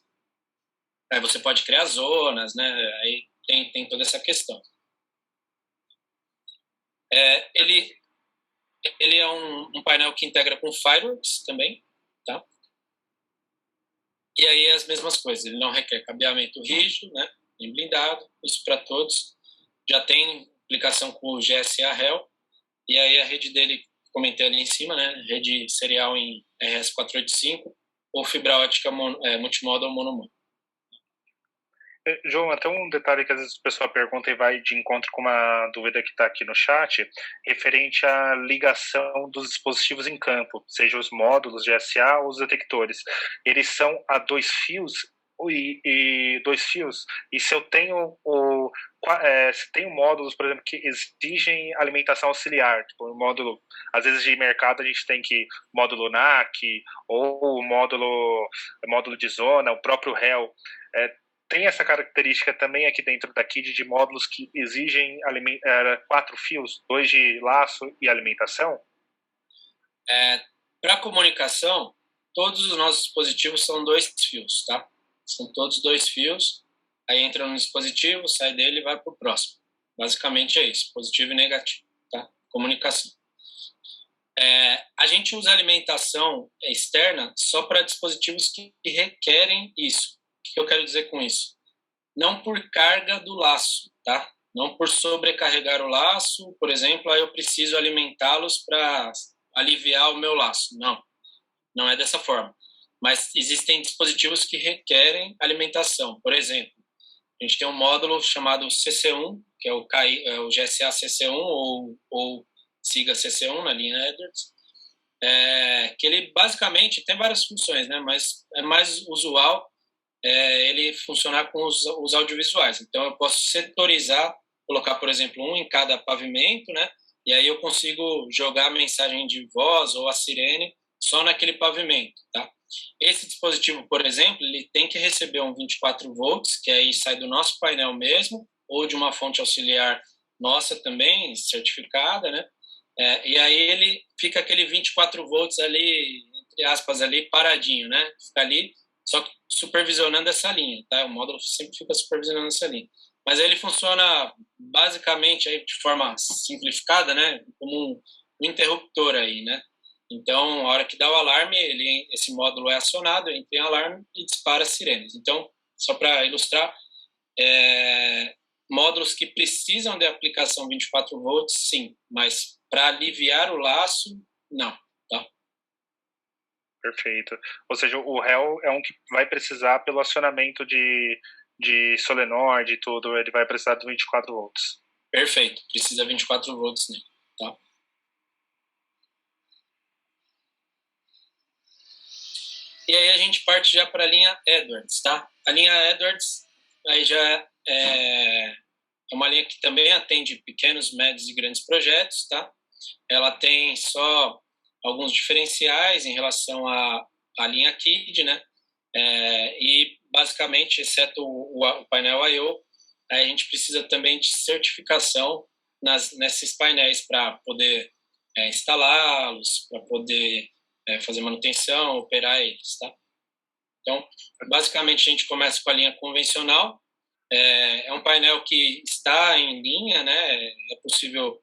Aí você pode criar zonas, né? Aí tem toda essa questão. Ele é um painel que integra com Fireworks também, tá? E aí as mesmas coisas, ele não requer cabeamento rígido, né? Nem blindado, isso para todos. Já tem aplicação com o GSA Hell, e aí a rede dele, comentei ali em cima, né? Rede serial em RS485 ou fibra ótica multimodal monomodo. João, até um detalhe que às vezes o pessoal pergunta e vai de encontro com uma dúvida que está aqui no chat, referente à ligação dos dispositivos em campo, seja os módulos de SA ou os detectores. Eles são a dois fios e dois fios? E se eu tenho se tenho módulos, por exemplo, que exigem alimentação auxiliar, tipo um módulo, às vezes de mercado a gente tem que módulo NAC ou módulo de zona, o próprio REL, tem essa característica também aqui dentro da KID de módulos que exigem 4 fios, 2 de laço e alimentação? Para comunicação, todos os nossos dispositivos são 2 fios, tá? São todos 2 fios, aí entra no dispositivo, sai dele e vai para o próximo. Basicamente é isso, positivo e negativo, tá? Comunicação. A gente usa alimentação externa só para dispositivos que requerem isso. O que eu quero dizer com isso? Não por carga do laço, tá? Não por sobrecarregar o laço, por exemplo, aí eu preciso alimentá-los para aliviar o meu laço. Não, não é dessa forma. Mas existem dispositivos que requerem alimentação. Por exemplo, a gente tem um módulo chamado CC1, que é o GSA CC1 ou SIGA CC1 na linha Edwards, que ele basicamente tem várias funções, né? Mas é mais usual ele funcionar com os audiovisuais. Então, eu posso setorizar, colocar, por exemplo, um em cada pavimento, né? E aí eu consigo jogar a mensagem de voz ou a sirene só naquele pavimento, tá? Esse dispositivo, por exemplo, ele tem que receber um 24 volts, que aí sai do nosso painel mesmo, ou de uma fonte auxiliar nossa também, certificada, né? E aí ele fica aquele 24 volts ali, entre aspas, ali paradinho, né? Fica ali, só que supervisionando essa linha, tá? O módulo sempre fica supervisionando essa linha. Mas aí ele funciona basicamente aí de forma simplificada, né? Como um interruptor aí, né? Então, a hora que dá o alarme, esse módulo é acionado, entra em alarme e dispara as sirenes. Então, só para ilustrar, módulos que precisam de aplicação 24 volts, sim, mas para aliviar o laço, não, tá? Perfeito. Ou seja, o REL é um que vai precisar, pelo acionamento de solenoide e tudo, ele vai precisar de 24 volts. Perfeito, precisa 24 volts nele, tá? E aí a gente parte já para a linha Edwards, tá? A linha Edwards aí já é uma linha que também atende pequenos, médios e grandes projetos, tá? Ela tem só alguns diferenciais em relação à linha KID, né? E basicamente, exceto o painel I/O, a gente precisa também de certificação nesses painéis para poder instalá-los, para poder fazer manutenção, operar eles, tá? Então, basicamente, a gente começa com a linha convencional. É um painel que está em linha, né? É possível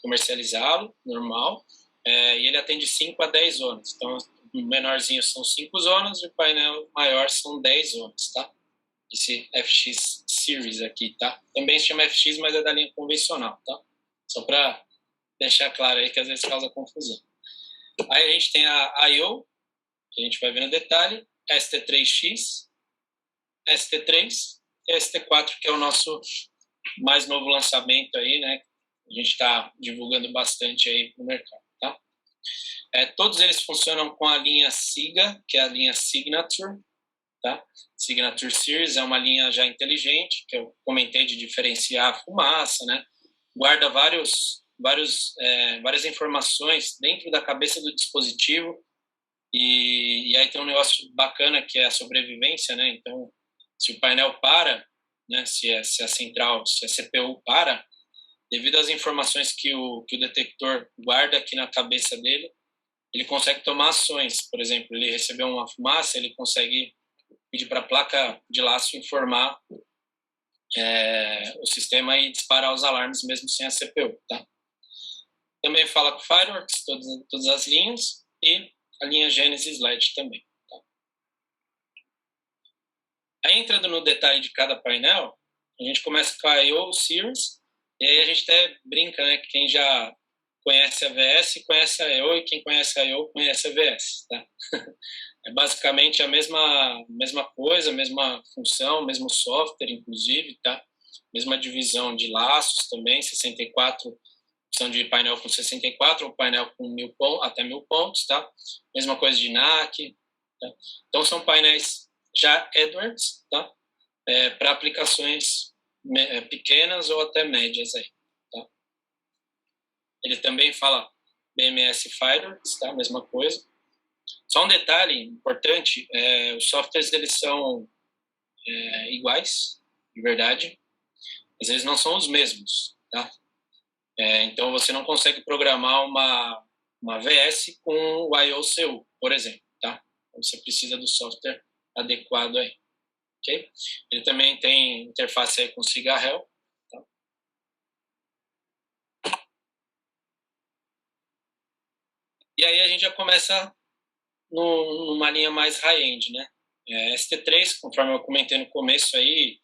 comercializá-lo, normal, e ele atende 5 a 10 zonas. Então, o menorzinho são 5 zonas e o painel maior são 10 zonas, tá? Esse FX Series aqui, tá? Também se chama FX, mas é da linha convencional, tá? Só para deixar claro aí que às vezes causa confusão. Aí a gente tem a I/O, que a gente vai ver no detalhe, ST3X, ST3 e ST4, que é o nosso mais novo lançamento aí, né? A gente está divulgando bastante aí no mercado, tá? Todos eles funcionam com a linha SIGA, que é a linha Signature, tá? Signature Series é uma linha já inteligente, que eu comentei de diferenciar a fumaça, né? Guarda várias informações dentro da cabeça do dispositivo e aí tem um negócio bacana que é a sobrevivência, né? Então, se o painel para, né? Se a central, se a CPU para, devido às informações que o detector guarda aqui na cabeça dele, ele consegue tomar ações. Por exemplo, ele recebeu uma fumaça, ele consegue pedir para a placa de laço informar o sistema e disparar os alarmes mesmo sem a CPU, tá? Também fala com Fireworks, todas as linhas, e a linha Genesis LED também. Tá? Aí, entrando no detalhe de cada painel, a gente começa com a I/O Series, e aí a gente até brinca, né, que quem já conhece a VS conhece a I/O, e quem conhece a I/O conhece a VS. Tá? É basicamente a mesma coisa, mesma função, mesmo software, inclusive, tá? Mesma divisão de laços também, 64, opção de painel com 64 ou painel com 1000 pontos, até 1000 pontos, tá? Mesma coisa de NAC, tá? Então são painéis já Edwards, tá? Para aplicações pequenas ou até médias aí, tá? Ele também fala BMS Fibers, tá? Mesma coisa. Só um detalhe importante, os softwares eles são iguais, de verdade, mas eles não são os mesmos, tá? Então você não consegue programar uma VS com o IOCU, por exemplo, tá? Você precisa do software adequado aí, ok? Ele também tem interface aí com Cigarrel, tá? E aí a gente já começa numa linha mais high-end, né? ST3, conforme eu comentei no começo aí,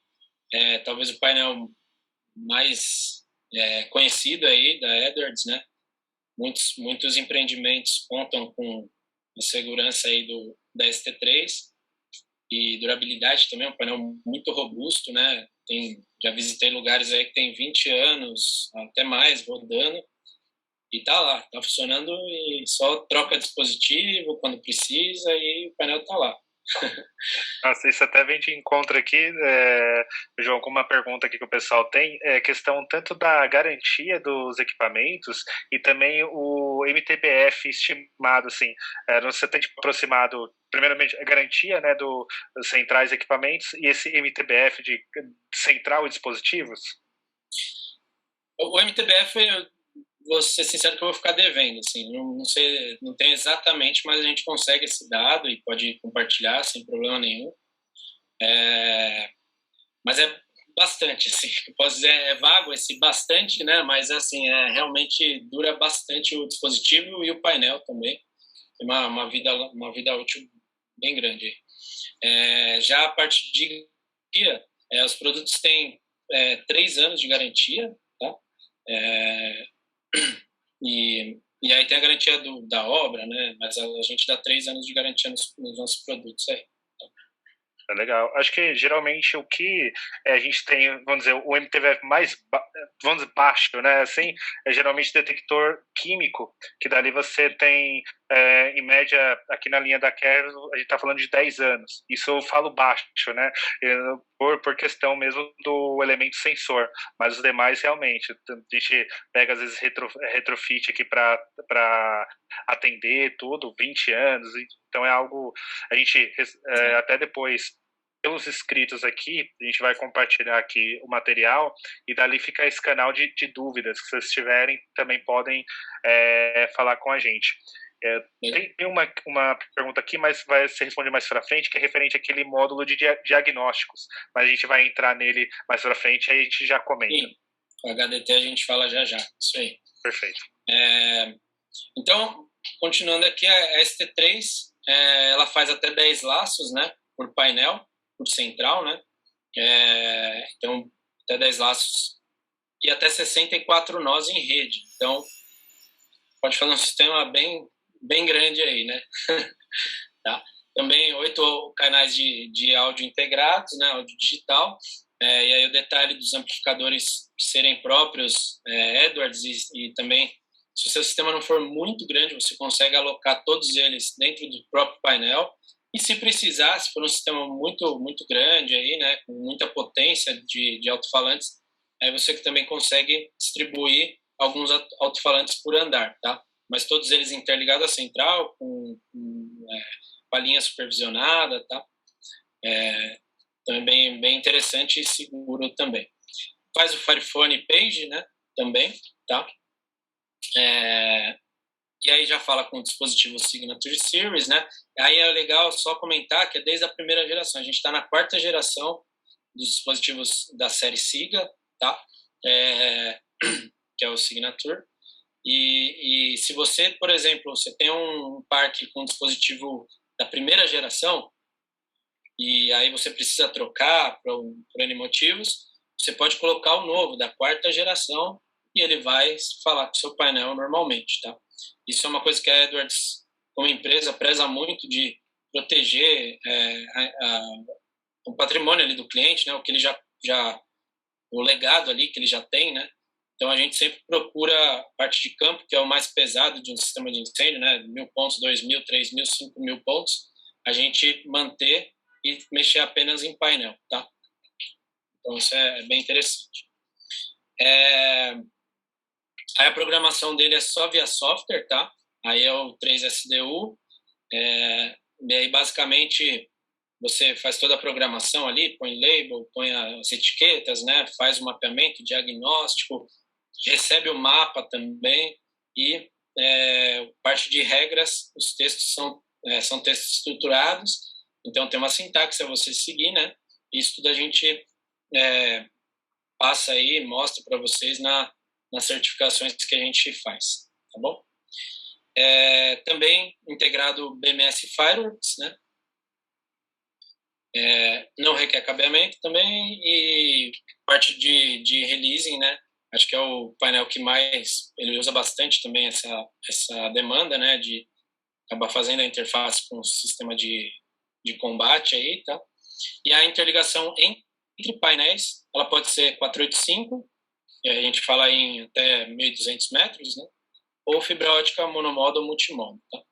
talvez o painel mais conhecido aí da Edwards, né? Muitos empreendimentos contam com a segurança aí da ST3 e durabilidade também, um painel muito robusto, né? Já visitei lugares aí que tem 20 anos, até mais, rodando, e tá funcionando e só troca dispositivo quando precisa e o painel tá lá. Nossa, isso até vem de encontro aqui, João, com uma pergunta aqui que o pessoal tem, questão tanto da garantia dos equipamentos e também o MTBF estimado, assim, você tem aproximado, primeiramente, a garantia, né, dos centrais equipamentos e esse MTBF de central e dispositivos? O MTBF, vou ser sincero que eu vou ficar devendo, assim, não sei, não tem exatamente, mas a gente consegue esse dado e pode compartilhar sem problema nenhum. Mas é bastante, assim, posso dizer, é vago esse bastante, né? Mas assim, realmente dura bastante o dispositivo e o painel também. Tem uma vida útil bem grande. Já a parte de garantia, os produtos têm 3 anos de garantia, tá? E aí tem a garantia da obra, né? Mas a gente dá 3 anos de garantia nos nossos produtos aí. É legal. Acho que geralmente o que a gente tem, vamos dizer, o MTBF mais, vamos dizer, baixo, né? Assim, é geralmente detector químico, que dali você tem, em média, aqui na linha da Kero, a gente está falando de 10 anos. Isso eu falo baixo, né? Por questão mesmo do elemento sensor. Mas os demais, realmente, a gente pega, às vezes, retrofit aqui para atender tudo, 20 anos. Então é algo, a gente até depois, pelos inscritos aqui, a gente vai compartilhar aqui o material e dali fica esse canal de dúvidas que vocês tiverem, também podem falar com a gente. Tem uma pergunta aqui, mas vai ser respondida mais para frente, que é referente àquele módulo de diagnósticos, mas a gente vai entrar nele mais para frente, aí a gente já comenta. Sim, o HDT a gente fala já, isso aí. Perfeito. Então, continuando aqui, a ST3, ela faz até 10 laços, né, por painel, por central, né, então até 10 laços e até 64 nós em rede, então pode fazer um sistema bem grande aí, né. Tá? Também 8 canais de áudio integrados, né, áudio digital, e aí o detalhe dos amplificadores serem próprios Edwards e também, se o seu sistema não for muito grande, você consegue alocar todos eles dentro do próprio painel. E se precisar, se for um sistema muito, muito grande, aí, né, com muita potência de alto-falantes, aí você que também consegue distribuir alguns alto-falantes por andar, tá? Mas todos eles interligados à central, com a linha supervisionada, tá? Também bem interessante e seguro também. Faz o Firephone Page, né, também, tá? E aí já fala com o dispositivo Signature Series, né? Aí é legal só comentar que é desde a primeira geração. A gente está na 4ª geração dos dispositivos da série Siga, tá? Que é o Signature. E se você, por exemplo, você tem um parque com um dispositivo da primeira geração e aí você precisa trocar por N motivos, você pode colocar o novo da 4ª geração e ele vai falar com o seu painel normalmente, tá? Isso é uma coisa que a Edwards, como empresa, preza muito de proteger o patrimônio ali do cliente, né? O que ele o legado ali que ele já tem, né? Então a gente sempre procura a parte de campo, que é o mais pesado de um sistema de incêndio, né? 1.000 pontos, 2.000, 3.000, 5.000 pontos, a gente manter e mexer apenas em painel, tá? Então isso é bem interessante. Aí a programação dele é só via software, tá? Aí é o 3SDU. E aí basicamente você faz toda a programação ali, põe label, põe as etiquetas, né? Faz o mapeamento, diagnóstico, recebe o mapa também e parte de regras, os textos são textos estruturados, então tem uma sintaxe a você seguir, né? Isso tudo a gente passa aí, mostra para vocês nas certificações que a gente faz, tá bom? Também integrado o BMS Fireworks, né? Não requer cabeamento também, e parte de releasing, né? Acho que é o painel que mais ele usa bastante também essa demanda, né? De acabar fazendo a interface com o sistema de combate aí, tá? E a interligação entre painéis, ela pode ser 485, e a gente fala em até 1.200 metros, né? Ou fibra ótica monomodo ou multimodo, tá?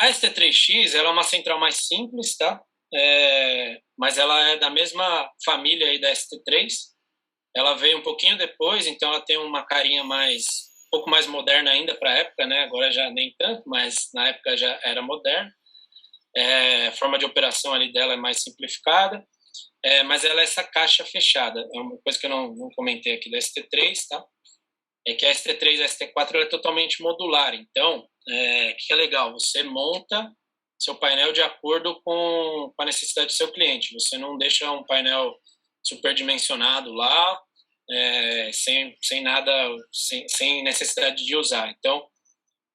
A ST3X ela é uma central mais simples, tá? Mas ela é da mesma família aí da ST3. Ela veio um pouquinho depois, então ela tem uma carinha um pouco mais moderna ainda para a época, né? Agora já nem tanto, mas na época já era moderna. A forma de operação ali dela é mais simplificada, mas ela é essa caixa fechada. É uma coisa que eu não comentei aqui da ST3, tá? É que a ST3 e a ST4 é totalmente modular. Então, o que é legal? Você monta seu painel de acordo com a necessidade do seu cliente. Você não deixa um painel superdimensionado lá, sem nada, sem necessidade de usar. Então,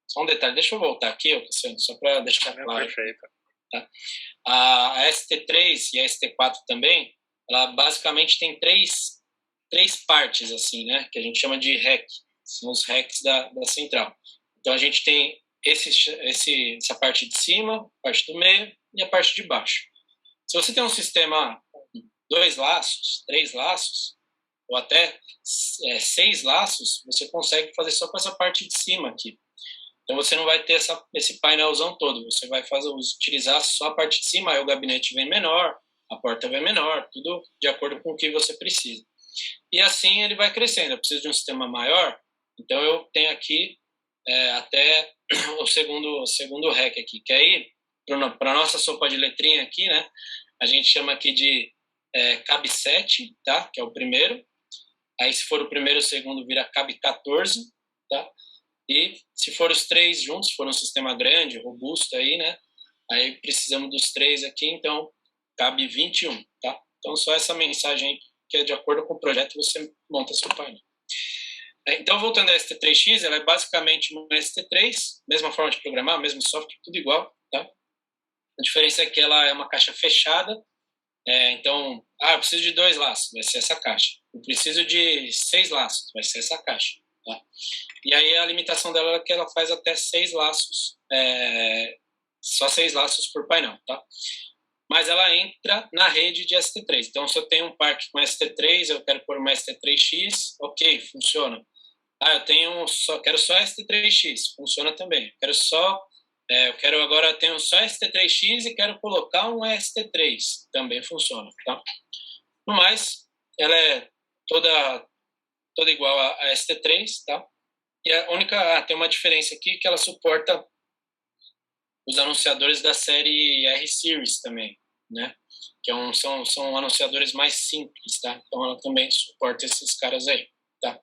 só um detalhe, deixa eu voltar aqui, Luciano, só para deixar claro. Perfeito. Tá? A ST3 e a ST4 também, ela basicamente tem três partes, assim, né? Que a gente chama de rack, são os racks da central. Então a gente tem essa parte de cima, a parte do meio e a parte de baixo. Se você tem um sistema com 2 laços, 3 laços, ou até 6 laços, você consegue fazer só com essa parte de cima aqui. Então você não vai ter esse painelzão todo, você vai utilizar só a parte de cima, aí o gabinete vem menor, a porta vem menor, tudo de acordo com o que você precisa. E assim ele vai crescendo. Eu preciso de um sistema maior, então eu tenho aqui até o segundo rack aqui, que aí, para a nossa sopa de letrinha aqui, né, a gente chama aqui de cab 7, tá, que é o primeiro. Aí se for o primeiro, o segundo vira cab 14, tá? E se for os três juntos, se for um sistema grande, robusto aí, né, aí precisamos dos três aqui, então cabe 21, tá? Então só essa mensagem aí, que é de acordo com o projeto, você monta seu painel. Então, voltando à ST3X, ela é basicamente uma ST3, mesma forma de programar, mesmo software, tudo igual, tá? A diferença é que ela é uma caixa fechada, então, eu preciso de 2 laços, vai ser essa caixa. Eu preciso de 6 laços, vai ser essa caixa, tá? E aí a limitação dela é que ela faz até 6 laços, só 6 laços por painel, tá? Mas ela entra na rede de ST3. Então, se eu tenho um parque com ST3, eu quero pôr uma ST3X, ok, funciona. Quero só ST3X, funciona também. Tenho só ST3X e quero colocar um ST3, também funciona, tá? No mais, ela é toda igual a ST3, tá? E a única, tem uma diferença aqui, que ela suporta os anunciadores da série R-Series também, né? Que são anunciadores mais simples, tá? Então ela também suporta esses caras aí, tá?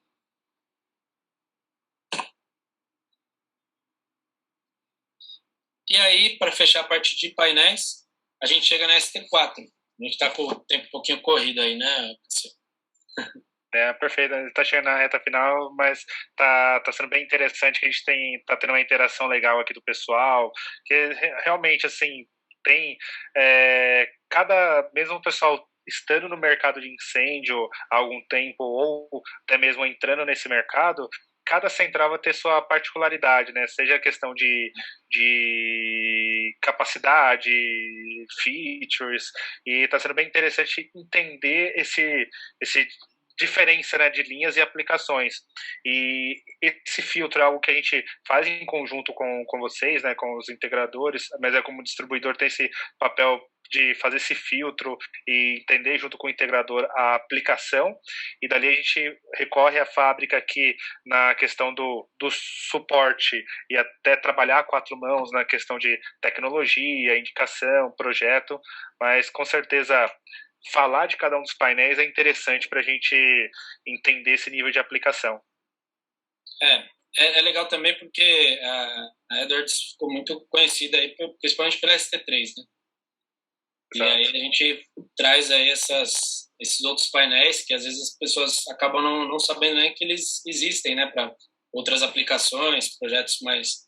E aí, para fechar a parte de painéis, a gente chega na ST4. A gente está com o tempo um pouquinho corrido aí, né? Perfeito, está chegando na reta final, mas tá sendo bem interessante que a gente tá tendo uma interação legal aqui do pessoal, que realmente, assim, tem mesmo o pessoal estando no mercado de incêndio há algum tempo, ou até mesmo entrando nesse mercado, cada central vai ter sua particularidade, né? Seja a questão de capacidade, features, e está sendo bem interessante entender esse diferença, né, de linhas e aplicações. E esse filtro é algo que a gente faz em conjunto com vocês, né, com os integradores, mas como distribuidor tem esse papel de fazer esse filtro e entender junto com o integrador a aplicação, e dali a gente recorre à fábrica aqui na questão do suporte e até trabalhar a quatro mãos na questão de tecnologia, indicação, projeto, mas com certeza falar de cada um dos painéis é interessante para a gente entender esse nível de aplicação. É legal também porque a Edwards ficou muito conhecida aí, principalmente pela ST3, né? E aí a gente traz aí esses outros painéis que às vezes as pessoas acabam não sabendo nem que eles existem, né, para outras aplicações, projetos mais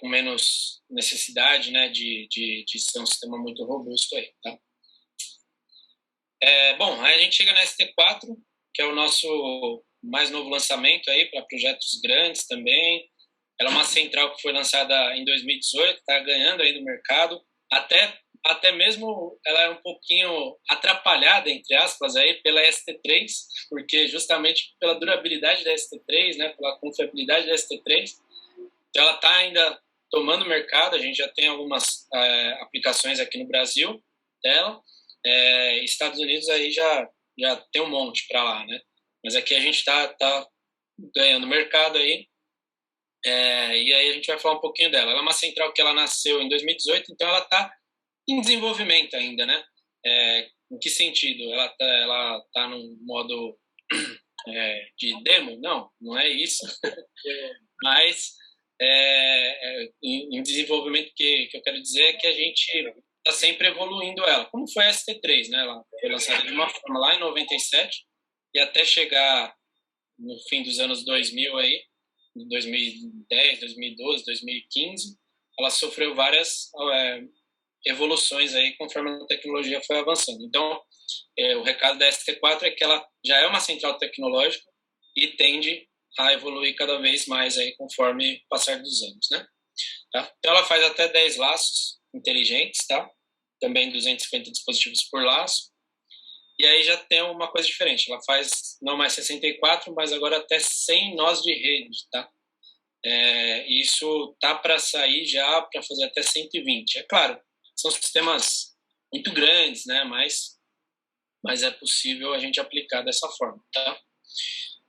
com menos necessidade, né, de ser um sistema muito robusto aí, tá? Bom, aí a gente chega na ST4, que é o nosso mais novo lançamento aí para projetos grandes também. Ela é uma central que foi lançada em 2018, está ganhando aí no mercado, até mesmo ela é um pouquinho atrapalhada, entre aspas, aí pela ST3, porque justamente pela durabilidade da ST3, né, pela confiabilidade da ST3, então ela está ainda tomando mercado. A gente já tem algumas aplicações aqui no Brasil dela, Estados Unidos aí já tem um monte para lá, né, mas aqui a gente tá ganhando mercado aí. E aí a gente vai falar um pouquinho dela. Ela é uma central que ela nasceu em 2018, então ela está em desenvolvimento ainda, né? Em que sentido? Ela tá num modo de demo? Não é isso. Mas em desenvolvimento, que eu quero dizer é que a gente está sempre evoluindo ela. Como foi a ST3, né? Ela foi lançada de uma forma lá em 97 e até chegar no fim dos anos 2000 aí, 2010, 2012, 2015, ela sofreu várias evoluções aí conforme a tecnologia foi avançando. Então, o recado da ST4 é que ela já é uma central tecnológica e tende a evoluir cada vez mais aí conforme o passar dos anos, né? Tá? Então, ela faz até 10 laços inteligentes, tá? Também 250 dispositivos por laço. E aí já tem uma coisa diferente. Ela faz não mais 64, mas agora até 100 nós de rede, tá? Isso tá para sair já para fazer até 120. É claro, são sistemas muito grandes, né? Mas é possível a gente aplicar dessa forma, tá?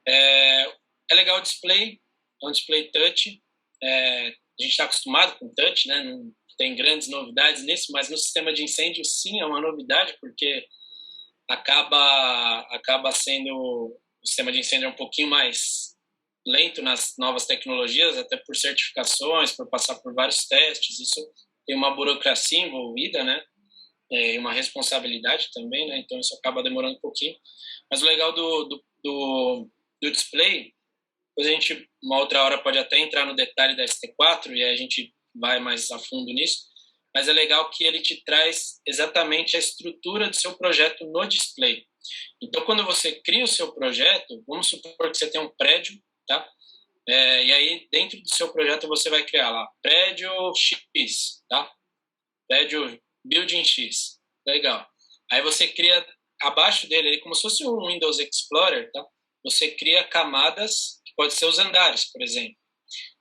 É legal o display, é um display touch. A gente está acostumado com touch, né? Não tem grandes novidades nisso, mas no sistema de incêndio sim é uma novidade, porque acaba sendo o sistema de incêndio um pouquinho mais lento nas novas tecnologias, até por certificações, por passar por vários testes. Isso tem uma burocracia envolvida, né? Uma responsabilidade também, né? Então isso acaba demorando um pouquinho. Mas o legal do display, depois a gente, uma outra hora, pode até entrar no detalhe da ST4 e aí a gente vai mais a fundo nisso, mas é legal que ele te traz exatamente a estrutura do seu projeto no display. Então, quando você cria o seu projeto, vamos supor que você tem um prédio, tá? E aí, dentro do seu projeto, você vai criar lá prédio X, tá? Prédio Building X. Legal. Aí você cria, abaixo dele, como se fosse um Windows Explorer, tá? Você cria camadas, que pode ser os andares, por exemplo.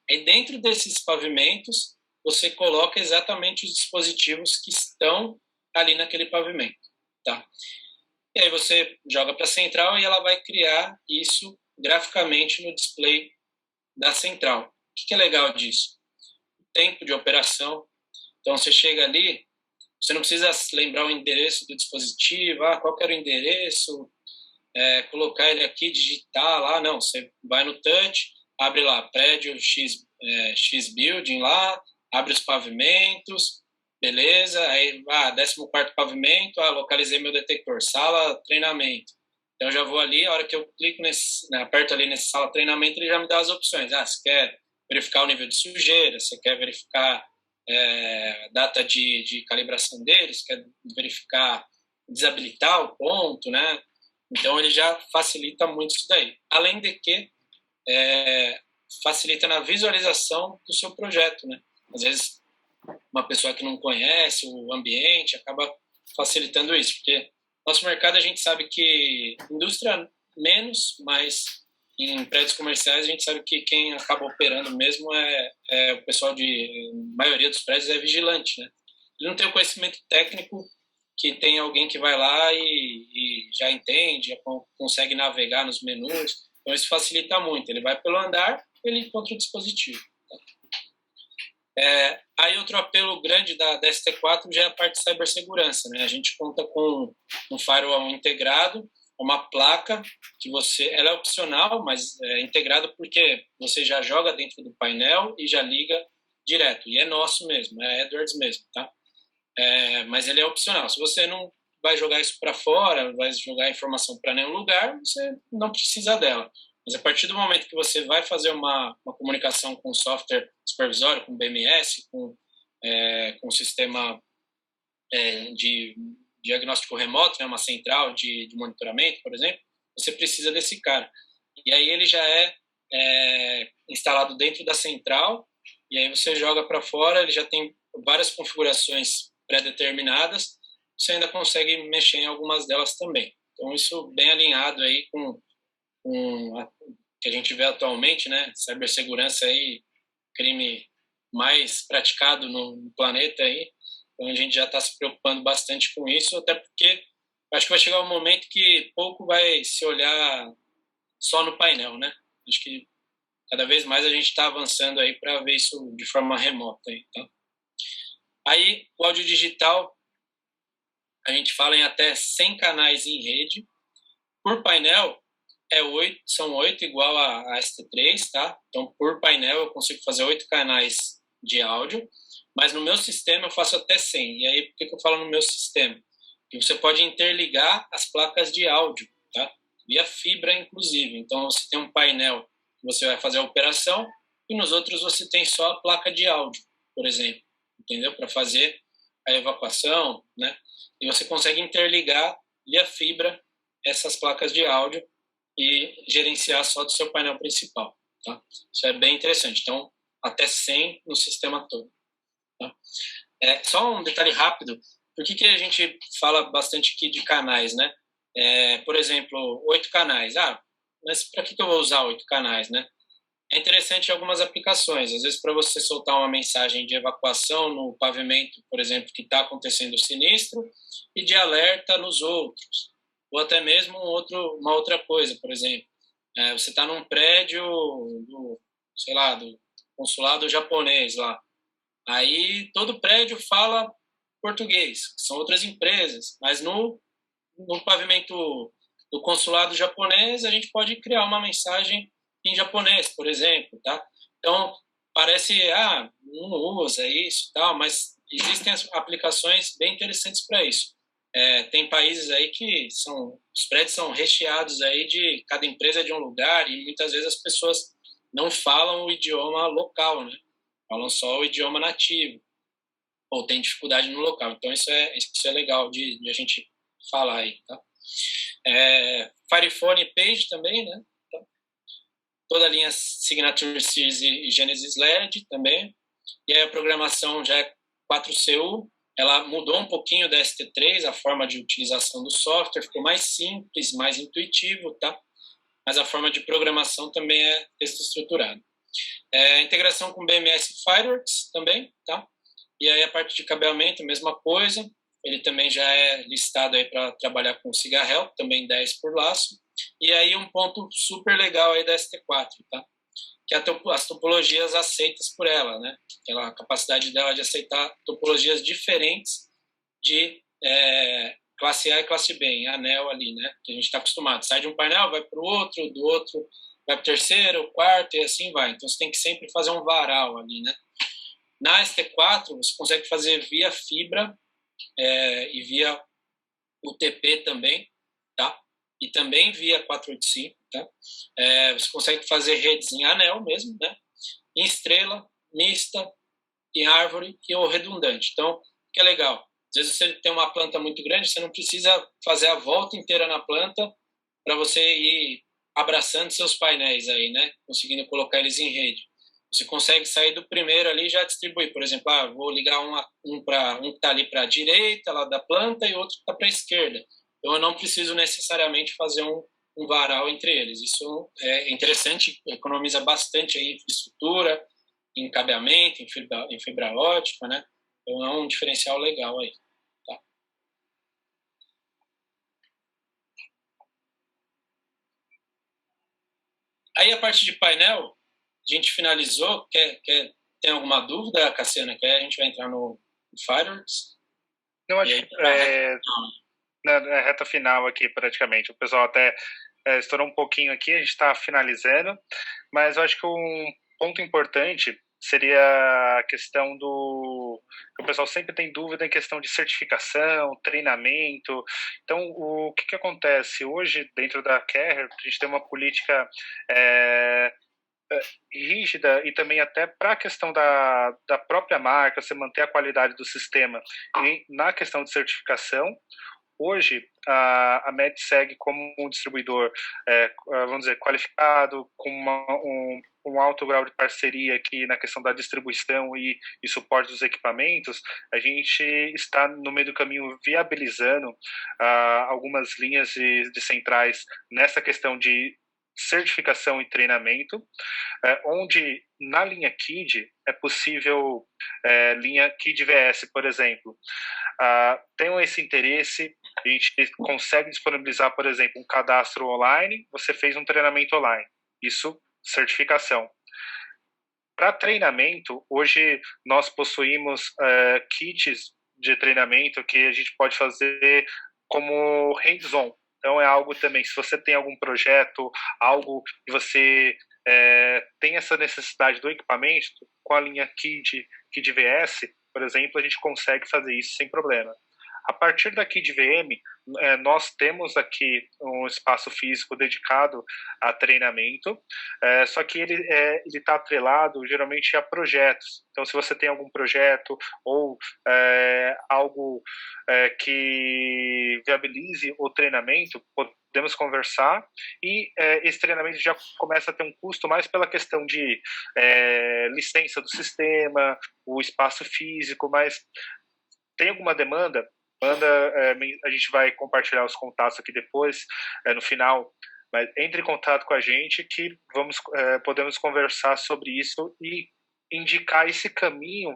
Aí, dentro desses pavimentos, você coloca exatamente os dispositivos que estão ali naquele pavimento, tá? E aí você joga para a central e ela vai criar isso graficamente no display da central. O que é legal disso? O tempo de operação. Então, você chega ali, você não precisa lembrar o endereço do dispositivo, qual que era o endereço, colocar ele aqui, digitar lá, não. Você vai no touch, abre lá, prédio X Building lá, abre os pavimentos, beleza, aí, 14º pavimento, localizei meu detector, sala, treinamento. Então, eu já vou ali, a hora que eu clico aperto ali nessa sala treinamento, ele já me dá as opções. Você quer verificar o nível de sujeira, você quer verificar data de calibração deles, quer verificar, desabilitar o ponto, né? Então, ele já facilita muito isso daí. Além de que facilita na visualização do seu projeto, né? Às vezes, uma pessoa que não conhece o ambiente acaba facilitando isso, porque nosso mercado a gente sabe que indústria menos, mas em prédios comerciais a gente sabe que quem acaba operando mesmo é o pessoal a maioria dos prédios é vigilante, né? Ele não tem o conhecimento técnico que tem alguém que vai lá e já entende, já consegue navegar nos menus, então isso facilita muito. Ele vai pelo andar, ele encontra o dispositivo. Aí outro apelo grande da ST4 já é a parte de cibersegurança, né? A gente conta com um firewall integrado, uma placa que ela é opcional, mas é integrada porque você já joga dentro do painel e já liga direto. E é nosso mesmo, é Edwards mesmo, tá? Mas ele é opcional. Se você não vai jogar isso para fora, vai jogar a informação para nenhum lugar, você não precisa dela. Mas a partir do momento que você vai fazer uma comunicação com software supervisório, com BMS, com sistema de diagnóstico remoto, né, uma central de monitoramento, por exemplo, você precisa desse cara. E aí ele já é instalado dentro da central, e aí você joga para fora, ele já tem várias configurações pré-determinadas, você ainda consegue mexer em algumas delas também. Então, isso bem alinhado aí com o que a gente vê atualmente, né? Cibersegurança aí, crime mais praticado no planeta aí. Então, a gente já está se preocupando bastante com isso, até porque acho que vai chegar um momento que pouco vai se olhar só no painel, né? Acho que cada vez mais a gente está avançando aí para ver isso de forma remota. Então. Aí, o áudio digital, a gente fala em até 100 canais em rede. Por painel, são 8 igual a ST3, tá? Então, por painel, eu consigo fazer 8 canais de áudio, mas no meu sistema eu faço até 100. E aí, por que eu falo no meu sistema? Porque você pode interligar as placas de áudio, tá? Via fibra, inclusive. Então, você tem um painel que você vai fazer a operação e nos outros você tem só a placa de áudio, por exemplo, entendeu? Para fazer a evacuação, né? E você consegue interligar via fibra essas placas de áudio e gerenciar só do seu painel principal, tá? Isso é bem interessante. Então, até 100 no sistema todo. Tá? Só um detalhe rápido. Por que a gente fala bastante aqui de canais, né? Por exemplo, 8 canais. Mas para que eu vou usar 8 canais, né? É interessante em algumas aplicações. Às vezes, para você soltar uma mensagem de evacuação no pavimento, por exemplo, que está acontecendo o sinistro, e de alerta nos outros. Ou até mesmo uma outra coisa, por exemplo. Você está num prédio do consulado japonês lá. Aí todo prédio fala português, que são outras empresas. Mas no pavimento do consulado japonês, a gente pode criar uma mensagem em japonês, por exemplo, tá? Então, parece, não usa isso, tal, mas existem aplicações bem interessantes para isso. Tem países aí que os prédios são recheados aí de cada empresa de um lugar e muitas vezes as pessoas não falam o idioma local, né? Falam só o idioma nativo ou tem dificuldade no local. Então, isso é legal de a gente falar aí, tá? Firephone e Page também, né? Toda a linha Signature Series e Genesis LED também. E aí a programação já é 4CU. Ela mudou um pouquinho da ST3, a forma de utilização do software, ficou mais simples, mais intuitivo, tá? Mas a forma de programação também é texto estruturado. Integração com BMS Fireworks também, tá? E aí a parte de cabeamento, mesma coisa. Ele também já é listado aí para trabalhar com Cigarrel, também 10 por laço. E aí um ponto super legal aí da ST4, tá? Que é as topologias aceitas por ela, né? A capacidade dela de aceitar topologias diferentes de classe A e classe B, em anel ali, né? Que a gente está acostumado. Sai de um painel, vai para o outro, do outro vai para o terceiro, quarto e assim vai. Então você tem que sempre fazer um varal ali, né? Na ST4 você consegue fazer via fibra e via UTP também, tá? E também via 485, tá? Você consegue fazer redes em anel mesmo, né? Em estrela, mista, em árvore ou redundante. Então, o que é legal? Às vezes você tem uma planta muito grande, você não precisa fazer a volta inteira na planta para você ir abraçando seus painéis aí, né? Conseguindo colocar eles em rede. Você consegue sair do primeiro ali e já distribuir. Por exemplo, vou ligar um que está ali para a direita lá da planta e outro que está para a esquerda. Então, eu não preciso necessariamente fazer um varal entre eles. Isso é interessante, economiza bastante em infraestrutura, em cabeamento, em fibra ótica, né? Então, é um diferencial legal aí. Tá? Aí, a parte de painel, a gente finalizou. Tem alguma dúvida, Cassiana? A gente vai entrar no Fireworks? Não, acho que na reta final aqui, praticamente. O pessoal até estourou um pouquinho aqui, a gente está finalizando, mas eu acho que um ponto importante seria a questão do... O pessoal sempre tem dúvida em questão de certificação, treinamento. Então, o que acontece? Hoje, dentro da Carrier, a gente tem uma política rígida e também até para a questão da própria marca, você manter a qualidade do sistema. E na questão de certificação, hoje, a MET segue como um distribuidor, vamos dizer, qualificado, com um alto grau de parceria aqui na questão da distribuição e suporte dos equipamentos. A gente está no meio do caminho viabilizando algumas linhas de centrais nessa questão de certificação e treinamento, onde na linha KID é possível, linha KID VS, por exemplo, tenham esse interesse, a gente consegue disponibilizar, por exemplo, um cadastro online, você fez um treinamento online, isso, certificação. Para treinamento, hoje nós possuímos kits de treinamento que a gente pode fazer como hands-on. Então, é algo também, se você tem algum projeto, algo que você tem essa necessidade do equipamento, com a linha KID VS, por exemplo, a gente consegue fazer isso sem problema. A partir da KID VM, nós temos aqui um espaço físico dedicado a treinamento, só que ele está atrelado geralmente a projetos. Então, se você tem algum projeto ou algo que viabilize o treinamento, podemos conversar, e esse treinamento já começa a ter um custo mais pela questão de licença do sistema, o espaço físico, mas tem alguma demanda, a gente vai compartilhar os contatos aqui depois, no final, mas entre em contato com a gente que podemos conversar sobre isso e indicar esse caminho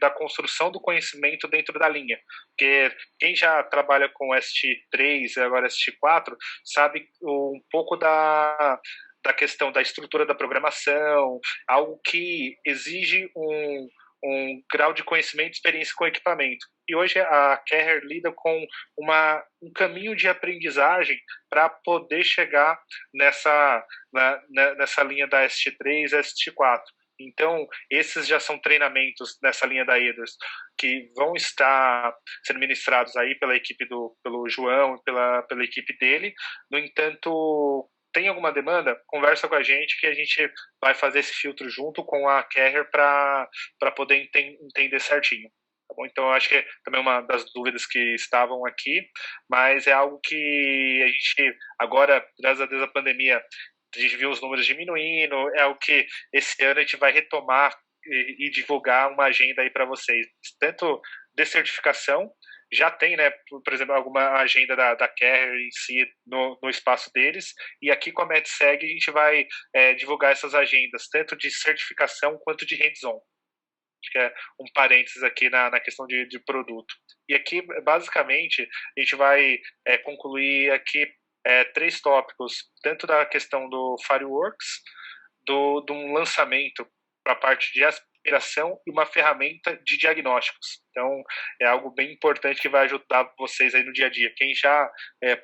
da construção do conhecimento dentro da linha. Porque quem já trabalha com ST3 e agora ST4 sabe um pouco da questão da estrutura da programação, algo que exige um grau de conhecimento e experiência com o equipamento. E hoje a Carrier lida com um caminho de aprendizagem para poder chegar nessa linha da ST3 e ST4. Então, esses já são treinamentos nessa linha da EDOS que vão estar sendo ministrados aí pela equipe pelo João, pela equipe dele. No entanto, tem alguma demanda? Conversa com a gente que a gente vai fazer esse filtro junto com a Carrier para poder entender certinho. Tá bom? Então, eu acho que é também uma das dúvidas que estavam aqui, mas é algo que a gente, agora, graças a Deus, a pandemia, a gente viu os números diminuindo, é algo que esse ano a gente vai retomar e divulgar uma agenda aí para vocês, tanto de certificação, já tem, né, por exemplo, alguma agenda da Carrier em si no espaço deles, e aqui com a MedSeg a gente vai divulgar essas agendas, tanto de certificação quanto de hands-on. Acho que é um parênteses aqui na questão de produto. E aqui, basicamente, a gente vai concluir aqui 3 tópicos, tanto da questão do Fireworks, de um lançamento para a parte de aspiração e uma ferramenta de diagnósticos. Então, é algo bem importante que vai ajudar vocês aí no dia a dia. Quem já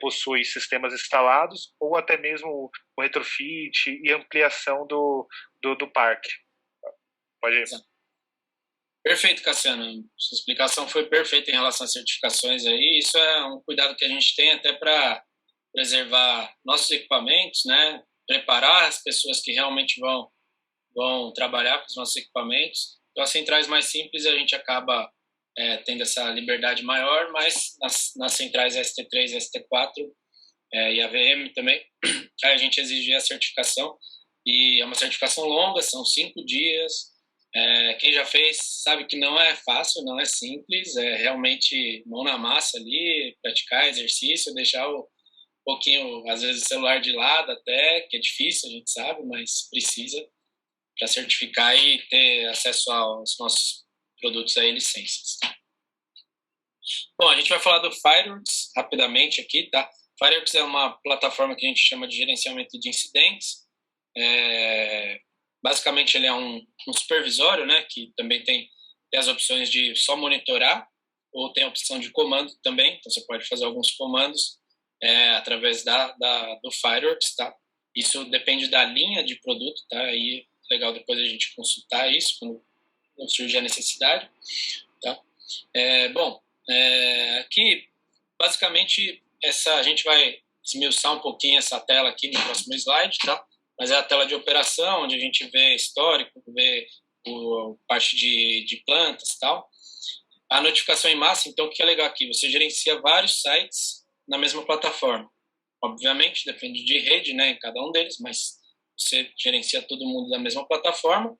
possui sistemas instalados ou até mesmo o retrofit e ampliação do parque. Pode ir. Perfeito, Cassiano. Sua explicação foi perfeita em relação às certificações aí. Isso é um cuidado que a gente tem até para preservar nossos equipamentos, né? Preparar as pessoas que realmente vão trabalhar com os nossos equipamentos. Então, as centrais mais simples a gente acaba tendo essa liberdade maior, mas nas centrais ST3 e ST4 e a VM também. Aí a gente exige a certificação, e é uma certificação longa, são 5 dias. Quem já fez sabe que não é fácil, não é simples, é realmente mão na massa ali, praticar exercício, deixar um pouquinho, às vezes, o celular de lado até, que é difícil, a gente sabe, mas precisa para certificar e ter acesso aos nossos produtos aí, licenças. Bom, a gente vai falar do Fireworks rapidamente aqui, tá? Fireworks é uma plataforma que a gente chama de gerenciamento de incidentes. Basicamente, ele é um supervisório, né? Que também tem as opções de só monitorar, ou tem a opção de comando também. Então, você pode fazer alguns comandos através do Fireworks, tá? Isso depende da linha de produto, tá? Aí é legal depois a gente consultar isso quando surgir a necessidade, tá? Aqui, basicamente, a gente vai esmiuçar um pouquinho essa tela aqui no próximo slide, tá? Mas é a tela de operação, onde a gente vê histórico, vê parte de plantas e tal. A notificação em massa, então, o que é legal aqui? Você gerencia vários sites na mesma plataforma. Obviamente, depende de rede, né, em cada um deles, mas você gerencia todo mundo na mesma plataforma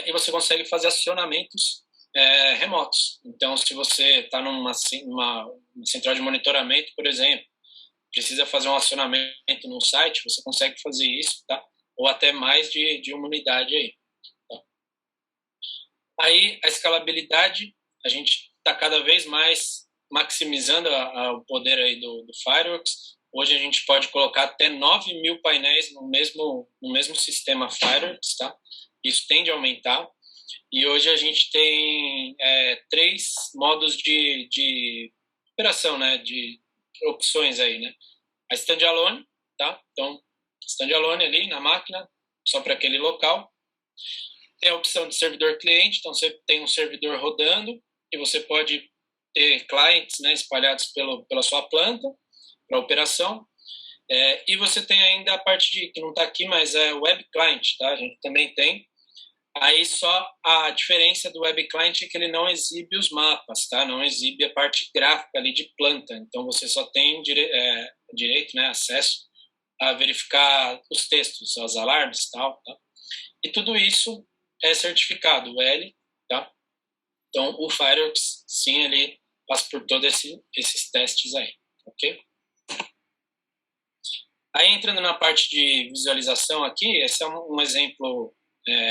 e você consegue fazer acionamentos remotos. Então, se você está numa central de monitoramento, por exemplo, precisa fazer um acionamento num site, você consegue fazer isso, tá? Ou até mais de uma unidade aí. Tá? Aí, a escalabilidade, a gente está cada vez mais maximizando o poder aí do Fireworks. Hoje a gente pode colocar até 9.000 painéis no mesmo sistema Fireworks, tá? Isso tende a aumentar. E hoje a gente tem 3 modos de operação, né? De opções aí, né? A standalone, tá? Então, standalone ali na máquina, só para aquele local. Tem a opção de servidor cliente, então você tem um servidor rodando e você pode ter clients, né, espalhados pela sua planta para operação. E você tem ainda a parte que não está aqui, mas é web client, tá? A gente também tem. Aí só a diferença do web client é que ele não exibe os mapas, tá? Não exibe a parte gráfica ali de planta. Então você só tem direito, né, acesso a verificar os textos, os alarmes e tal, tá? E tudo isso é certificado, o L, tá? Então o Fireworks, sim, ele passa por todos esses testes aí, ok? Aí entrando na parte de visualização aqui, esse é um exemplo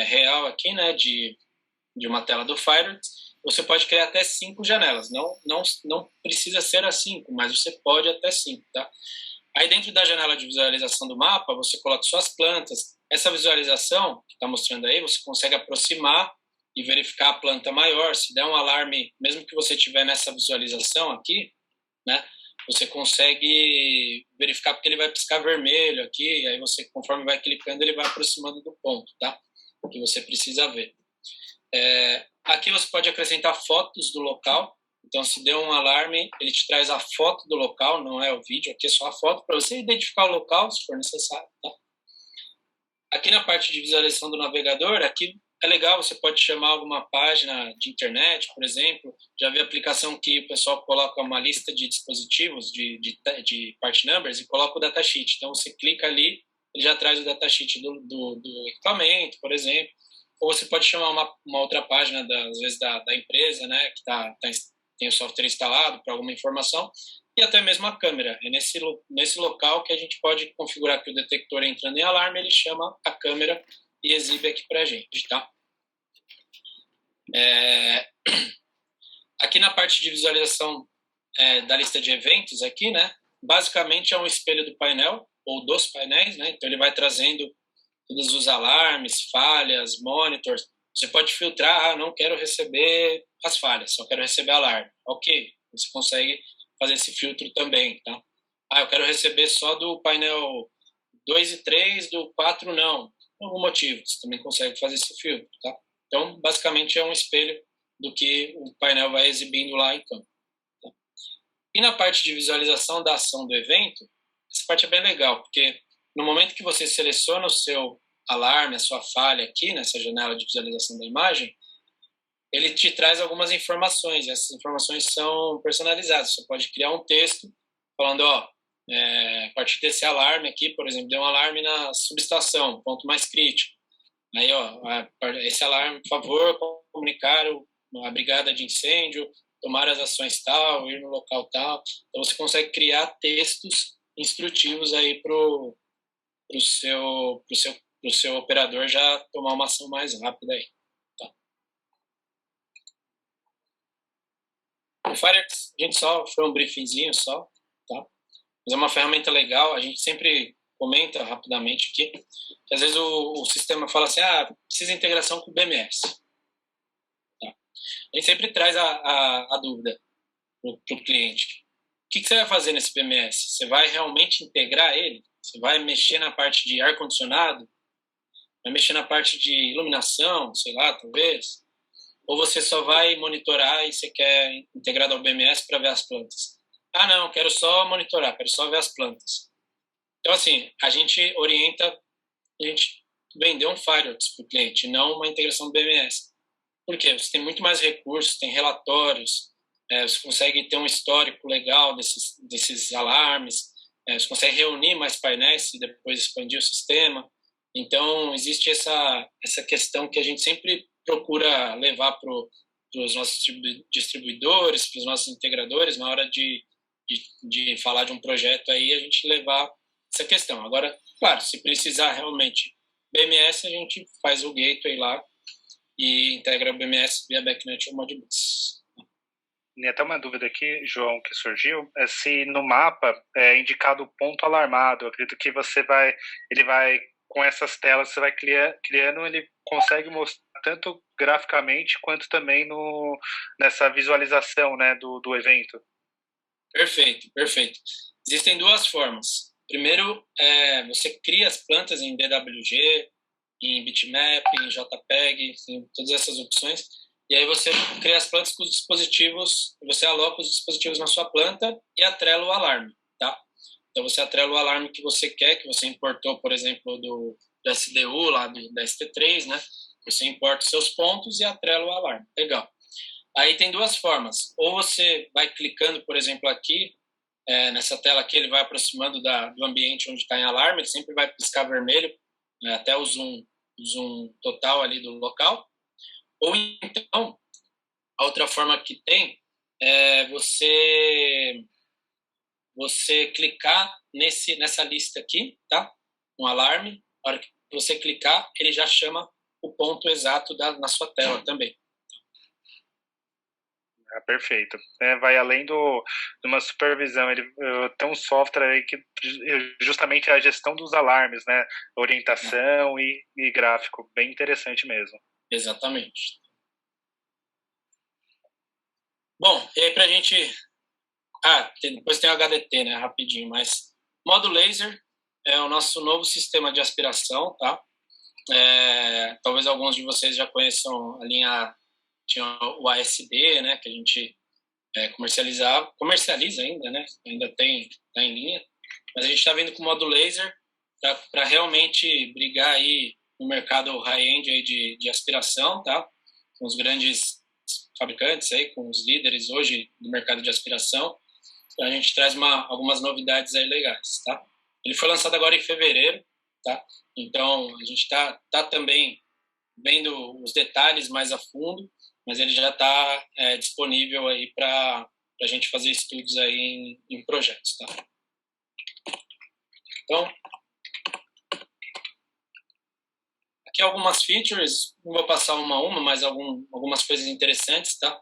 real aqui, né, de uma tela do Fireworks. Você pode criar até 5 janelas, não precisa ser as 5, mas você pode até 5, tá? Aí dentro da janela de visualização do mapa, você coloca suas plantas. Essa visualização que está mostrando aí, você consegue aproximar e verificar a planta maior. Se der um alarme, mesmo que você estiver nessa visualização aqui, né, você consegue verificar porque ele vai piscar vermelho aqui, aí você, conforme vai clicando, ele vai aproximando do ponto, tá? Que você precisa ver. Aqui você pode acrescentar fotos do local. Então, se deu um alarme, ele te traz a foto do local, não é o vídeo, aqui é só a foto, para você identificar o local, se for necessário. Tá? Aqui na parte de visualização do navegador, aqui é legal, você pode chamar alguma página de internet, por exemplo. Já vi aplicação que o pessoal coloca uma lista de dispositivos, de part numbers, e coloca o datasheet. Então, você clica ali, ele já traz o datasheet do equipamento, por exemplo. Ou você pode chamar uma outra página, às vezes, da empresa, né, que tem o software instalado para alguma informação, e até mesmo a câmera. É nesse local que a gente pode configurar que o detector entrando em alarme, ele chama a câmera e exibe aqui para a gente, tá? Aqui na parte de visualização da lista de eventos, aqui, né, basicamente é um espelho do painel, ou dos painéis, né, então ele vai trazendo todos os alarmes, falhas, monitors. Você pode filtrar, não quero receber as falhas, só quero receber alarme. Ok, você consegue fazer esse filtro também, tá? Eu quero receber só do painel 2 e 3, do 4 não. Por algum motivo, você também consegue fazer esse filtro, tá? Então, basicamente é um espelho do que o painel vai exibindo lá em campo. Tá? E na parte de visualização da ação do evento, essa parte é bem legal, porque no momento que você seleciona o seu alarme, a sua falha aqui nessa janela de visualização da imagem, ele te traz algumas informações. Essas informações são personalizadas. Você pode criar um texto falando, a partir desse alarme aqui, por exemplo, deu um alarme na subestação, ponto mais crítico. Aí, esse alarme, por favor, comunicar a brigada de incêndio, tomar as ações tal, ir no local tal. Então, você consegue criar textos instrutivos aí para o seu operador já tomar uma ação mais rápida aí. Tá? O Firex, a gente só foi um briefingzinho só, tá? Mas é uma ferramenta legal, a gente sempre comenta rapidamente aqui, que às vezes o sistema fala assim, precisa de integração com o BMS. Tá? A gente sempre traz a dúvida para o cliente. O que você vai fazer nesse BMS? Você vai realmente integrar ele? Você vai mexer na parte de ar-condicionado? Vai mexer na parte de iluminação, sei lá, talvez? Ou você só vai monitorar e você quer integrar ao BMS para ver as plantas? Não, quero só monitorar, quero só ver as plantas. Então, assim, a gente orienta, a gente vender um Fireworks para o cliente, não uma integração do BMS. Por quê? Você tem muito mais recursos, tem relatórios, você consegue ter um histórico legal desses alarmes, você consegue reunir mais painéis e depois expandir o sistema. Então, existe essa questão que a gente sempre procura levar para os nossos distribuidores, para os nossos integradores, na hora de falar de um projeto aí, a gente levar essa questão. Agora, claro, se precisar realmente BMS, a gente faz o gateway lá e integra o BMS via Backnet ou Modbus. E até uma dúvida aqui, João, que surgiu, é se no mapa é indicado o ponto alarmado. Eu acredito que ele vai, com essas telas, você vai criando, ele consegue mostrar tanto graficamente quanto também nessa visualização, né, do evento. Perfeito, perfeito. Existem duas formas. Primeiro, você cria as plantas em DWG, em bitmap, em JPEG, em todas essas opções. E aí você cria as plantas com os dispositivos, você aloca os dispositivos na sua planta e atrela o alarme, tá? Então você atrela o alarme que você quer, que você importou, por exemplo, do SDU, lá da ST3, né? Você importa os seus pontos e atrela o alarme. Legal. Aí tem duas formas. Ou você vai clicando, por exemplo, aqui, nessa tela aqui, ele vai aproximando do ambiente onde está em alarme, ele sempre vai piscar vermelho, né, até o zoom total ali do local. Ou então, a outra forma que tem é você clicar nessa lista aqui, tá? Um alarme. Na hora que você clicar, ele já chama o ponto exato na sua tela também. Perfeito. Vai além de uma supervisão. Ele tem um software aí que justamente é a gestão dos alarmes, né? Orientação e gráfico. Bem interessante mesmo. Exatamente. Bom, e aí pra gente... depois tem o HDT, né? Rapidinho, mas... Modo laser é o nosso novo sistema de aspiração, tá? Talvez alguns de vocês já conheçam a linha... Tinha o ASD, né? Que a gente comercializa ainda, né? Ainda tá em linha. Mas a gente está vindo com o modo laser para realmente brigar aí no mercado high-end aí de aspiração, tá? Com os grandes fabricantes aí, com os líderes hoje do mercado de aspiração. Então a gente traz algumas novidades aí legais, tá? Ele foi lançado agora em fevereiro, tá? Então a gente tá também vendo os detalhes mais a fundo, mas ele já está disponível aí para a gente fazer estudos aí em projetos, tá? Então, aqui algumas features, não vou passar uma a uma, mas algumas coisas interessantes, tá?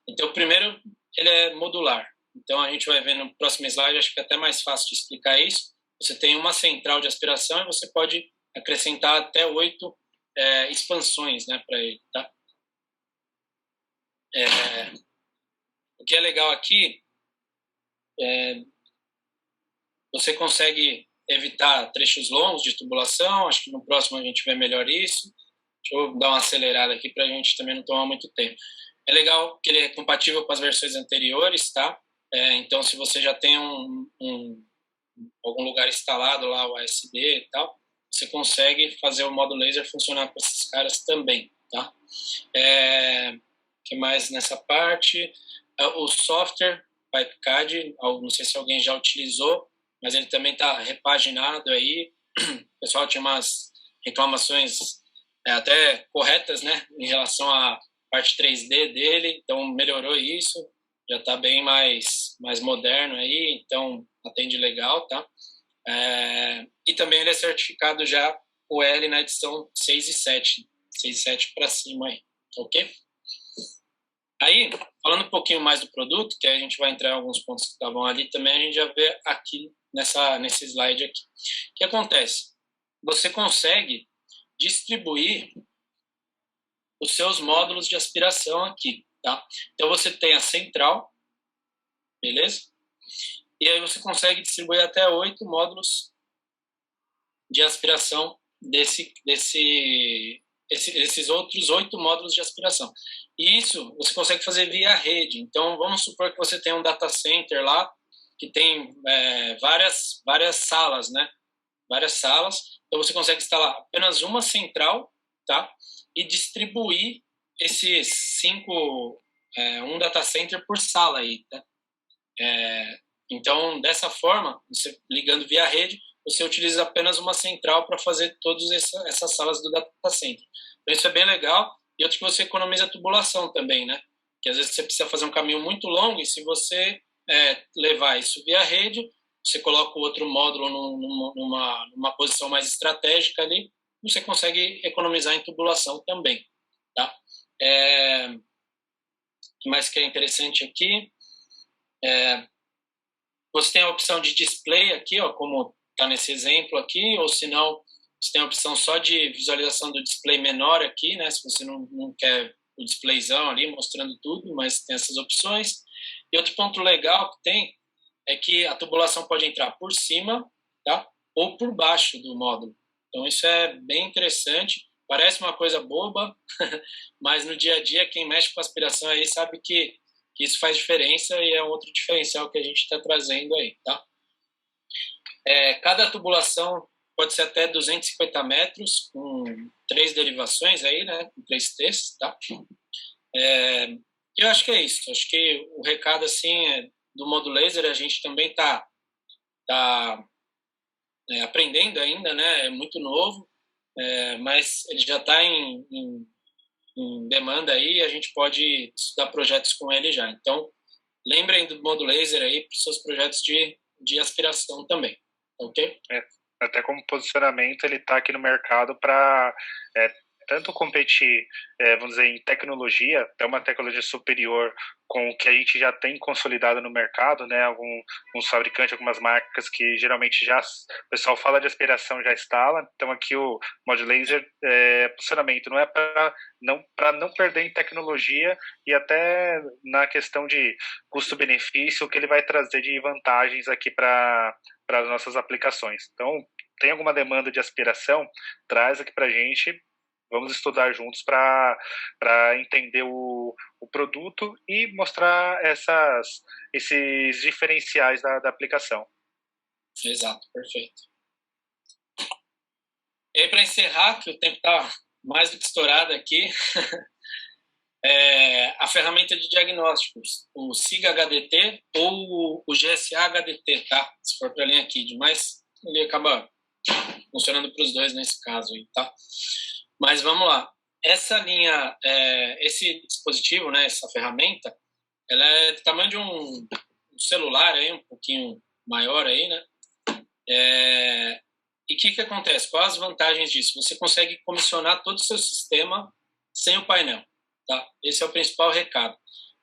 Então, primeiro, ele é modular. Então, a gente vai ver no próximo slide, acho que é até mais fácil de explicar isso. Você tem uma central de aspiração e você pode acrescentar até 8 expansões, né, para ele, tá? O que é legal aqui você consegue evitar trechos longos de tubulação. Acho que no próximo a gente vê melhor isso. Deixa eu dar uma acelerada aqui para a gente também não tomar muito tempo. É legal que ele é compatível com as versões anteriores, tá? Então, se você já tem algum lugar instalado lá, o ASD e tal, você consegue fazer o modo laser funcionar com esses caras também, tá? Que mais nessa parte? O software PipeCAD, não sei se alguém já utilizou, mas ele também está repaginado aí. O pessoal tinha umas reclamações até corretas, né, em relação à parte 3D dele, então melhorou isso, já está bem mais moderno aí, então atende legal, tá? E também ele é certificado já o L na edição 6 e 7, 6 e 7 para cima aí, ok? Aí, falando um pouquinho mais do produto, que aí a gente vai entrar em alguns pontos que estavam ali também, a gente já vê aqui nesse slide aqui. O que acontece? Você consegue distribuir os seus módulos de aspiração aqui, tá? Então você tem a central, beleza? E aí você consegue distribuir até 8 módulos de aspiração esses outros 8 módulos de aspiração. E isso você consegue fazer via rede. Então, vamos supor que você tem um data center lá que tem várias salas, né? Várias salas. Então, você consegue instalar apenas uma central, tá? E distribuir esses 5, um data center por sala aí, tá? Então, dessa forma, você ligando via rede, você utiliza apenas uma central para fazer todas essas salas do data center. Então, isso é bem legal. E outro que você economiza tubulação também, né? Que às vezes você precisa fazer um caminho muito longo e se você levar isso via rede, você coloca o outro módulo numa posição mais estratégica ali, você consegue economizar em tubulação também, tá? O que mais que é interessante aqui? Você tem a opção de display aqui, ó, como está nesse exemplo aqui, ou se não, você tem a opção só de visualização do display menor aqui, né? Se você não quer o displayzão ali mostrando tudo, mas tem essas opções. E outro ponto legal que tem é que a tubulação pode entrar por cima, tá? Ou por baixo do módulo. Então isso é bem interessante. Parece uma coisa boba, mas no dia a dia quem mexe com aspiração aí sabe que isso faz diferença e é outro diferencial que a gente está trazendo aí, tá? Cada tubulação pode ser até 250 metros, com 3 derivações aí, né? Com 3 T's, tá? Eu acho que é isso. Acho que o recado, assim, do modo laser, a gente também está aprendendo ainda, né? É muito novo, mas ele já está em demanda aí e a gente pode estudar projetos com ele já. Então, lembrem do modo laser aí para os seus projetos de aspiração também, ok? Até como posicionamento, ele está aqui no mercado para tanto competir, vamos dizer, em tecnologia, até uma tecnologia superior com o que a gente já tem consolidado no mercado, né? Alguns fabricantes, algumas marcas que geralmente já o pessoal fala de aspiração já instala. Então aqui o Mod Laser posicionamento não é para não perder em tecnologia e até na questão de custo-benefício, o que ele vai trazer de vantagens aqui para as nossas aplicações. Então, tem alguma demanda de aspiração? Traz aqui para a gente. Vamos estudar juntos para entender o produto e mostrar esses diferenciais da aplicação. Exato, perfeito. E aí, para encerrar, que o tempo está mais do que estourado aqui, a ferramenta de diagnósticos, o SIGA-HDT ou o GSA-HDT, tá? Se for para a linha KID, mas ele acaba funcionando para os dois nesse caso aí, tá? Mas vamos lá. Essa linha, esse dispositivo, né, essa ferramenta, ela é do tamanho de um celular aí, um pouquinho maior aí, né? E o que acontece? Quais as vantagens disso? Você consegue comissionar todo o seu sistema sem o painel, tá? Esse é o principal recado.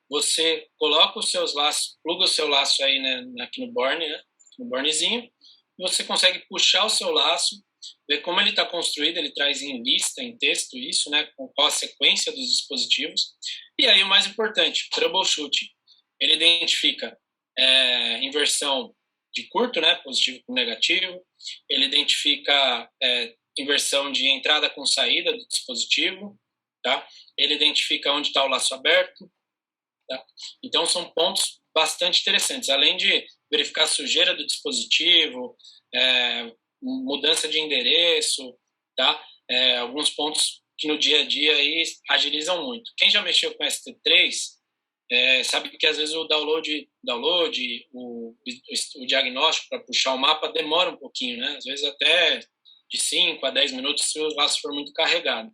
Você coloca os seus laços, pluga o seu laço aí, né, aqui no Borne, né, no Bornezinho, e você consegue puxar o seu laço, ver como ele está construído, ele traz em lista, em texto isso, né, com qual a sequência dos dispositivos. E aí o mais importante, troubleshoot. Ele identifica inversão de curto, né, positivo com negativo. Ele identifica inversão de entrada com saída do dispositivo, tá? Ele identifica onde está o laço aberto, tá? Então são pontos bastante interessantes, além de verificar a sujeira do dispositivo, mudança de endereço, tá? Alguns pontos que no dia a dia aí agilizam muito. Quem já mexeu com ST3 sabe que às vezes o o diagnóstico para puxar o mapa demora um pouquinho, né? Às vezes até de 5 a 10 minutos se o laço for muito carregado.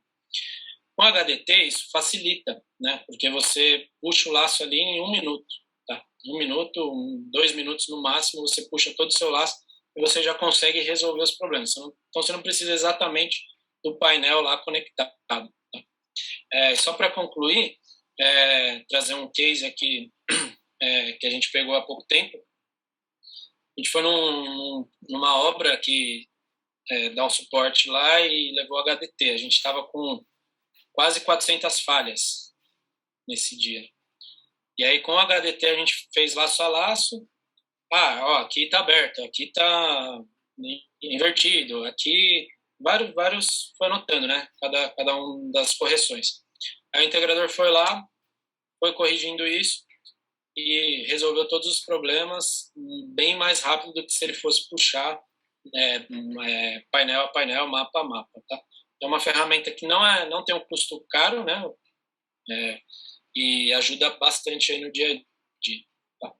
Com HDT isso facilita, né? Porque você puxa o laço ali em 1 minuto, tá? 1 minuto, 2 minutos no máximo, você puxa todo o seu laço e você já consegue resolver os problemas. Então você não precisa exatamente do painel lá conectado. Tá? Só para concluir, trazer um case aqui que a gente pegou há pouco tempo. A gente foi numa obra que dá um suporte lá e levou HDT. A gente estava com quase 400 falhas nesse dia. E aí, com o HDT, a gente fez laço a laço. Aqui está aberto, aqui está invertido, aqui vários foi anotando, né? Cada um das correções. Aí o integrador foi lá, foi corrigindo isso e resolveu todos os problemas bem mais rápido do que se ele fosse puxar painel a painel, mapa a mapa, tá? É uma ferramenta que não tem um custo caro, né? E ajuda bastante aí no dia a dia. Tá?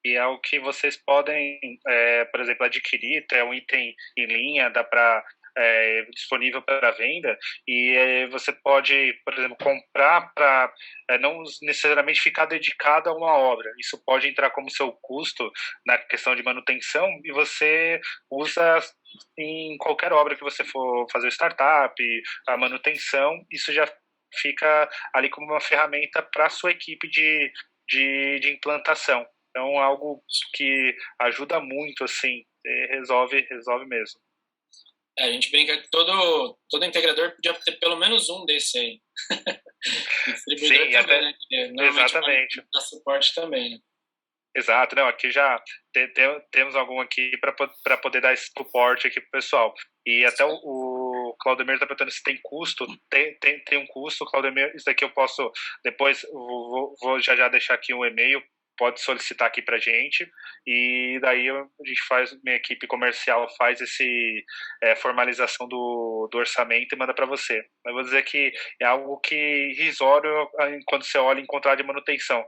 E é o que vocês podem, por exemplo, adquirir, é um item em linha, dá para disponível para venda, e você pode, por exemplo, comprar para não necessariamente ficar dedicado a uma obra. Isso pode entrar como seu custo na questão de manutenção e você usa em qualquer obra que você for fazer startup, a manutenção, isso já fica ali como uma ferramenta para a sua equipe de implantação. Então, algo que ajuda muito, assim, resolve mesmo. A gente brinca que todo integrador podia ter pelo menos um desse aí. Distribuidor Sim, também, né? Exatamente. Dá suporte também, né? Exato, não, aqui já temos algum aqui para poder dar esse suporte aqui pro pessoal. E até o Claudemir está perguntando se tem custo. Tem um custo, Claudemir, isso daqui eu posso, depois vou já deixar aqui um e-mail, pode solicitar aqui pra gente, e daí a gente faz, minha equipe comercial faz esse formalização do orçamento e manda para você. Mas vou dizer que é algo que irrisório quando você olha em contrato de manutenção.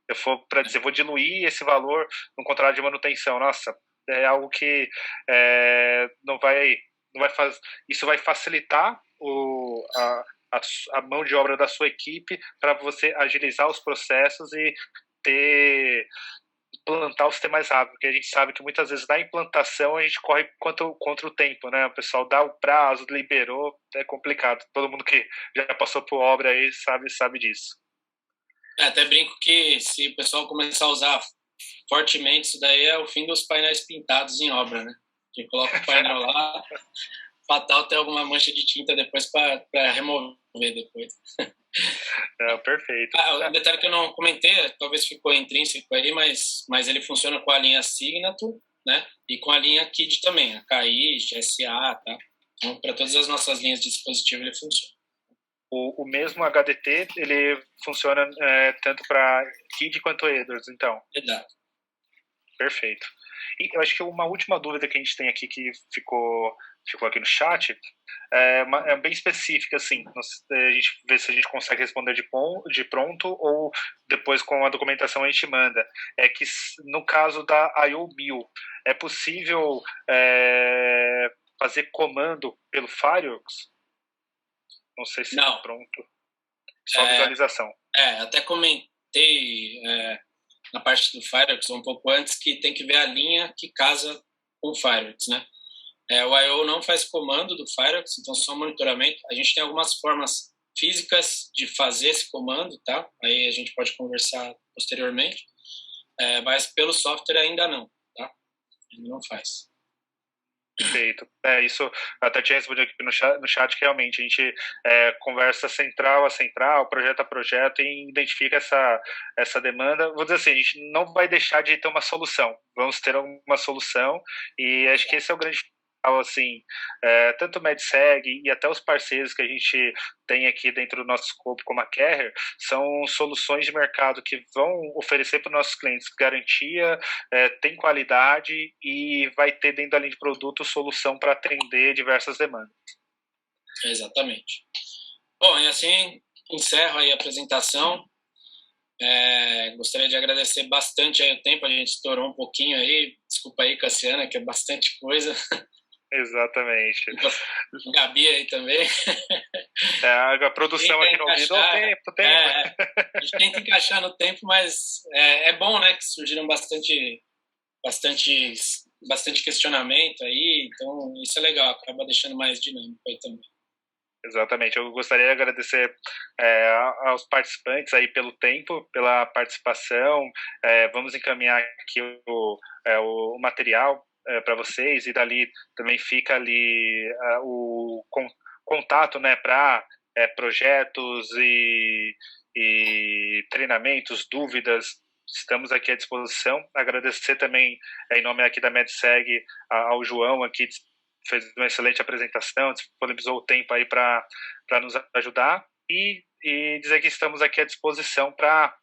Eu for para dizer, vou diluir esse valor no contrato de manutenção. Nossa, é algo que não vai fazer. Isso vai facilitar a mão de obra da sua equipe para você agilizar os processos e implantar o sistema mais rápido, porque a gente sabe que muitas vezes na implantação a gente corre contra o tempo, né? O pessoal dá o prazo, liberou, é complicado. Todo mundo que já passou por obra aí sabe disso. Até brinco que se o pessoal começar a usar fortemente, isso daí é o fim dos painéis pintados em obra, né? Que coloca o painel lá, fatal ter alguma mancha de tinta depois para remover depois. Perfeito. Um detalhe que eu não comentei, talvez ficou intrínseco aí, mas ele funciona com a linha Signature, né? E com a linha KID também, a KI, GSA, tá? Então, para todas as nossas linhas de dispositivo ele funciona. O mesmo HDT, ele funciona tanto para KID quanto Edwards, então? Exato. Perfeito. E eu acho que uma última dúvida que a gente tem aqui que ficou aqui no chat é bem específica, assim. A gente vê se a gente consegue responder de pronto ou depois com a documentação a gente manda. É que no caso da IO1000, é possível fazer comando pelo Fireworks? Não sei se não. Pronto. Só visualização. Até comentei na parte do Fireworks um pouco antes que tem que ver a linha que casa com o Fireworks, né? O I/O não faz comando do Fireworks, então só monitoramento. A gente tem algumas formas físicas de fazer esse comando, tá? Aí a gente pode conversar posteriormente, mas pelo software ainda não, tá? Ainda não faz. Perfeito. Isso eu até tinha respondido aqui no chat que realmente a gente conversa central a central, projeto a projeto e identifica essa demanda. Vou dizer assim, a gente não vai deixar de ter uma solução. Vamos ter uma solução e acho que esse é o grande assim, tanto o MedSeg e até os parceiros que a gente tem aqui dentro do nosso escopo como a Carrier, são soluções de mercado que vão oferecer para os nossos clientes garantia, tem qualidade e vai ter dentro da linha de produto solução para atender diversas demandas. Exatamente. Bom, e assim encerro aí a apresentação. Gostaria de agradecer bastante aí o tempo, a gente estourou um pouquinho aí, desculpa aí, Cassiana, que é bastante coisa. Exatamente. Gabi aí também. A produção aqui no ouvido, o tempo. A gente tenta encaixar no tempo, mas é bom, né, que surgiram bastante questionamento aí, então isso é legal, acaba deixando mais dinâmico aí também. Exatamente, eu gostaria de agradecer aos participantes aí pelo tempo, pela participação. Vamos encaminhar aqui o material para vocês, e dali também fica ali o contato, né, para projetos e treinamentos, dúvidas. Estamos aqui à disposição. Agradecer também, em nome aqui da MedSeg, ao João aqui, fez uma excelente apresentação, disponibilizou o tempo aí para nos ajudar, e dizer que estamos aqui à disposição para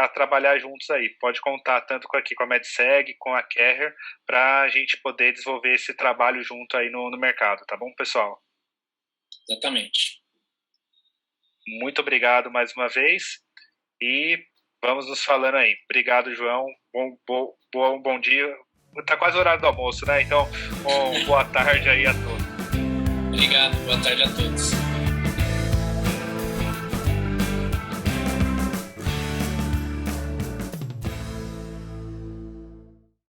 trabalhar juntos aí. Pode contar tanto aqui com a MedSeg, com a Carrier, para a gente poder desenvolver esse trabalho junto aí no mercado, tá bom, pessoal? Exatamente. Muito obrigado mais uma vez, e vamos nos falando aí. Obrigado, João. Bom dia. Tá quase o horário do almoço, né? Então, boa tarde aí a todos. Obrigado, boa tarde a todos.